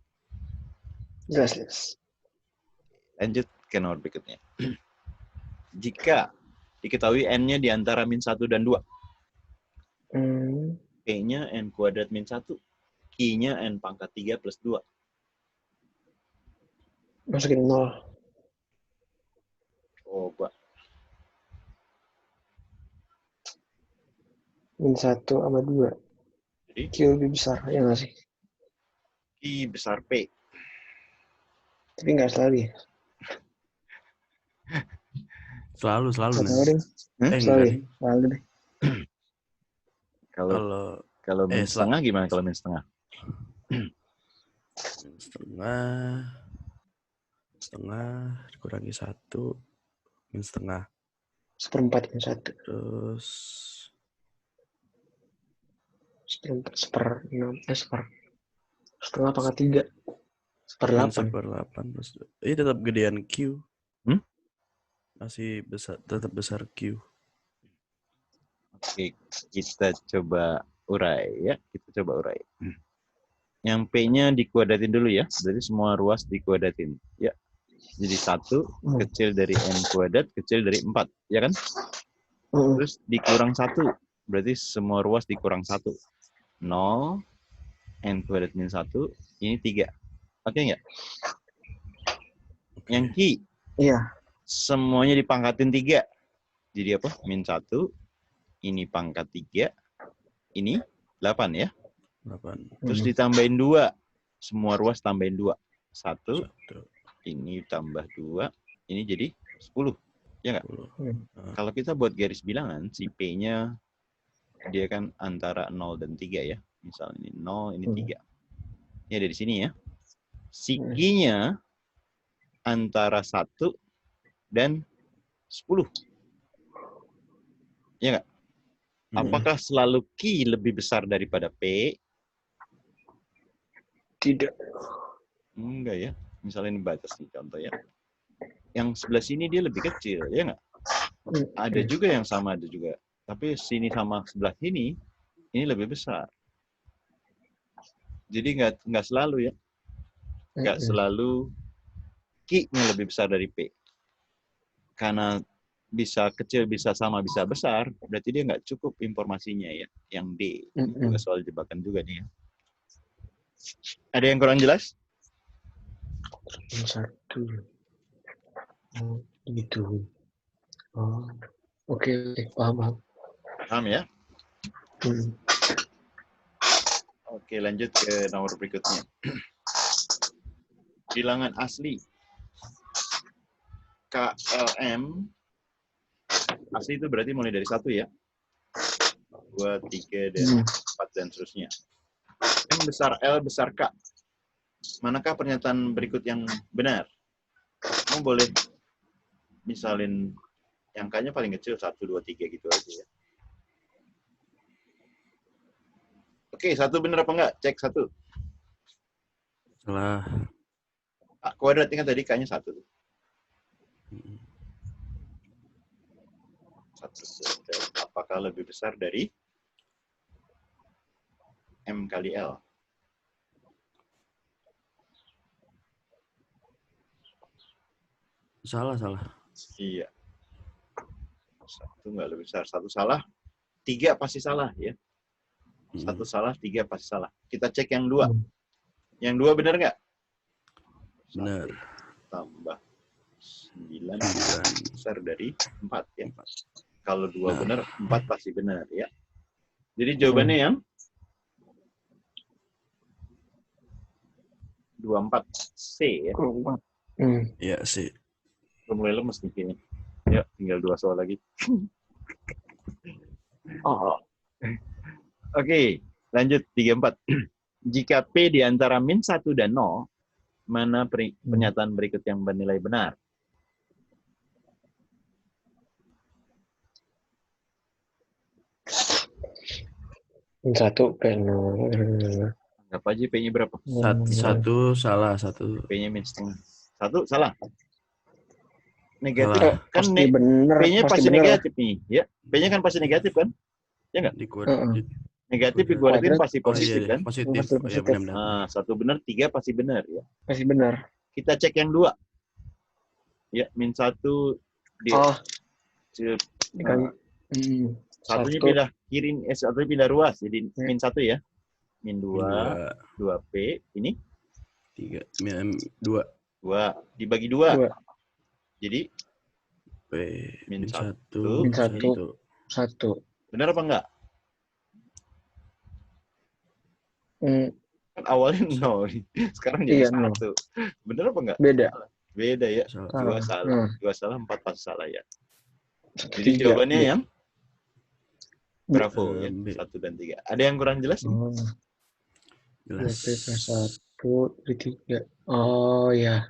Jelas.
Lanjut ke nomor berikutnya. Jika diketahui N-nya di antara min 1 dan 2. P-nya N kuadrat min 1. Q-nya N pangkat 3 plus 2.
Masukin 0.
Coba.
Min 1 sama 2.
Jadi,
Q lebih besar, ya nggak sih?
Q besar P.
Tapi nggak selalu ya.
Selalu.
Nggak tahu deh.
Enggak
Selalu
nih.
ya. Selalu deh.
Kalau min setengah gimana kalau min setengah?
Setengah dikurangi 1, min setengah.
1/4 min 1.
Terus
1/6. Setengah pangkat 3. 1/8.
1/8 plus 2. Ini tetap gedean Q. Masih besar, tetap besar Q.
Oke, kita coba urai ya. Kita coba urai. Yang P-nya dikuadratin dulu ya. Berarti semua ruas dikuadratin. Ya. Jadi 1 kecil dari N kuadrat, kecil dari 4. Ya kan? Terus dikurang 1. Berarti semua ruas dikurang 1. 0, N kuadrat min 1, ini 3. Oke nggak? Yang Q?
Iya.
Semuanya dipangkatin 3. Jadi apa? Min 1, ini pangkat 3, ini 8 ya?
8.
Terus ditambahin 2. Semua ruas tambahin 2. 1, ini tambah 2, ini jadi 10. Ya nggak? Kalau kita buat garis bilangan, si P-nya dia kan antara 0 dan 3 ya. Misalnya ini 0, ini 3. Ini ada di sini ya. Si Q-nya antara 1 dan 10. Ya nggak? Apakah selalu Q lebih besar daripada P?
Tidak.
Enggak ya. Misalnya ini batas nih contoh ya. Yang sebelah sini dia lebih kecil, ya nggak? Ada juga yang sama, ada juga. Tapi sini sama sebelah sini, ini lebih besar. Jadi nggak selalu ya. Nggak selalu Q-nya lebih besar dari P. Karena bisa kecil, bisa sama, bisa besar, berarti dia nggak cukup informasinya ya. Yang D. Ini juga soal jebakan juga nih ya. Ada yang kurang jelas?
Min 1. Gitu. Oh, oke, paham.
Paham ya?
Hmm.
Oke, lanjut ke nomor berikutnya. Bilangan asli. KLM. Asli itu berarti mulai dari 1 ya. 2, 3, dan 4, dan seterusnya. M besar L besar K. Manakah pernyataan berikut yang benar? Kamu boleh misalin angkanya paling kecil 1, 2, 3 gitu aja ya. Oke, 1 benar apa enggak? Cek 1.
Salah.
Kuadratnya kan tadi K-nya 1. 1 apakah lebih besar dari M kali L?
Salah.
Iya. 1 nggak lebih besar. 1 salah, 3 pasti salah ya. 1 salah, 3 pasti salah. Kita cek yang 2. Yang 2 benar nggak?
Benar.
1 tambah 9 besar dari 4 ya. Kalau 2 benar, 4 pasti benar ya. Jadi jawabannya yang 24 C ya.
Iya sih.
Udah mulai lemes nih kayaknya. Ya, tinggal 2 soal lagi. Oke, lanjut 34. Jika P di antara -1 dan 0, mana pernyataan berikut yang bernilai benar?
Satu penol.
Anggap aja P-nya berapa?
1 salah, 1.
P-nya -setengah. 1 salah. Negatif
Salah.
kan
Pasti bener.
P-nya pasti
bener.
negatif nih, ya. P-nya kan pasti negatif kan? Ya enggak? Negatif dikuadratin pasti positif kan?
Positif. Ya benar-benar.
Nah, 1 benar, 3 pasti benar ya.
Pasti benar.
Kita cek yang 2. Ya, -1 di satunya pindah kiri, satunya pindah ruas jadi -1 ya. -2, 2P ini
3, 2
dibagi 2. Jadi
P -1.
1.
Benar apa enggak? Kan awalnya 0. Sekarang jadi 1. Benar apa enggak? Beda ya. 2 salah. 2 salah, 4 pasti salah ya. Jadi jawabannya yang bravo ya. 1 dan 3. Ada yang kurang jelas?
Jelas.
1, 3. Oh ya.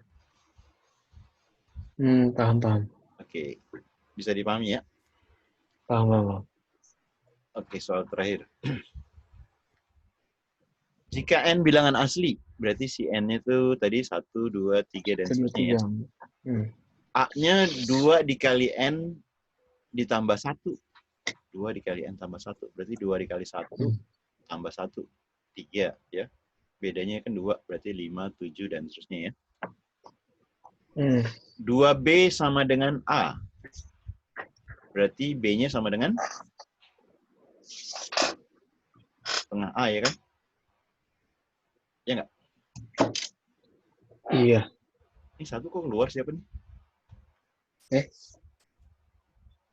Paham.
Oke. Bisa dipahami ya?
Paham.
Oke, soal terakhir. Jika N bilangan asli, berarti si N itu tadi 1, 2, 3, dan seterusnya ya. A-nya 2 dikali N ditambah 1. 2 dikali N tambah 1. Berarti 2 dikali 1 tambah 1. 3 ya. Bedanya kan 2, berarti 5, 7, dan seterusnya ya. 2B sama dengan A. Berarti B-nya sama dengan setengah A ya kan? Ya nggak?
Iya.
Ini 1 kok keluar siapa nih?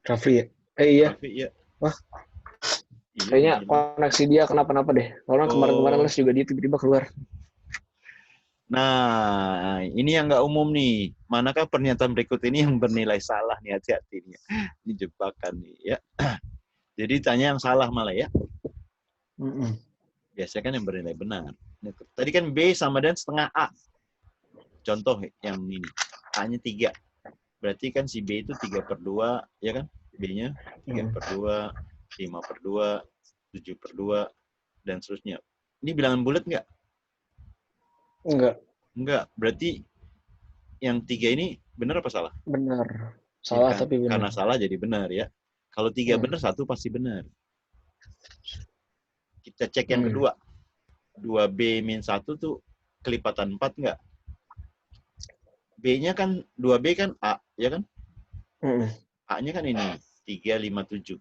Rafli ya? Iya.
Raffi, ya.
Wah.
Iya,
Kayaknya koneksi dia kenapa-napa deh. Soalnya kemarin-kemarin les juga dia tiba-tiba keluar.
Nah, ini yang nggak umum nih. Manakah pernyataan berikut ini yang bernilai salah nih? Hati-hati nih. Ini jebakan nih ya. Jadi tanya yang salah malah ya. Biasanya kan yang bernilai benar. Tadi kan B sama dengan setengah A. Contoh yang ini. A-nya 3. Berarti kan si B itu 3/2, ya kan? B-nya 3/2, 5/2, 7/2, dan seterusnya. Ini bilangan bulat nggak? Enggak. Berarti yang 3 ini benar apa salah?
Benar. Salah
ya,
tapi benar.
Karena salah jadi benar ya. Kalau 3 benar, 1 pasti benar. Kita cek yang kedua. 2B-1 tuh kelipatan 4 nggak? B-nya kan 2B kan A, ya kan? A-nya kan ini 3, 5, 7.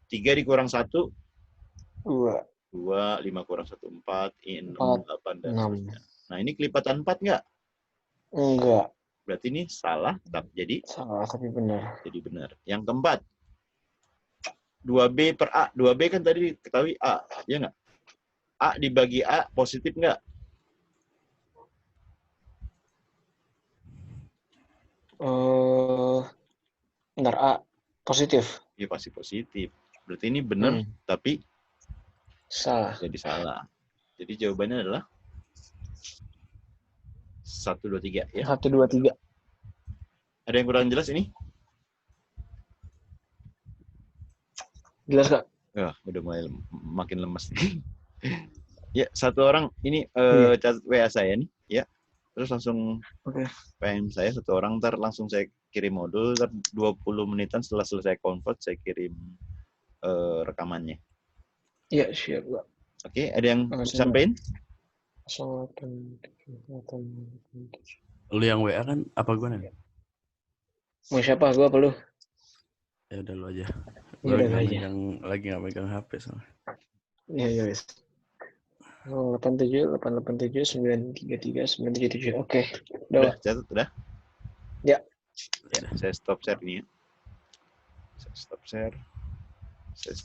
3 dikurang 1 2, 5 kurang 1 4, 6, 8, dan seterusnya. Nah, ini kelipatan 4 nggak?
Enggak.
Berarti ini salah, tapi jadi
Salah tapi benar.
benar. Yang keempat, 2B per A. 2B kan tadi diketahui A, ya nggak? A dibagi A positif nggak?
Bentar, A positif.
Ya pasti positif. Berarti ini benar, tapi
Salah.
jadi salah. Jadi jawabannya adalah 1, 2, 3 ya.
1, 2, 3.
Ada yang kurang jelas ini?
Jelas Kak?
Udah mulai makin lemes. Ya, satu orang ini catat WA saya nih, ya. Terus langsung PM saya satu orang, ntar langsung saya kirim modul, ntar 20 menitan setelah selesai convert saya kirim rekamannya.
Iya, siap Kak.
Oke, ada yang sampaikan?
Lu yang WA kan apa gue nih?
Mau siapa? Gua apa lu?
Ya udah lu aja.
Ya
Gue
udah
lagi nggak megang HP soalnya.
Iya, wes. 87, 887, 933, 937. Oke.
Udah, catat udah?
Ya.
Ya, saya stop share ini ya. Saya stop share. Saya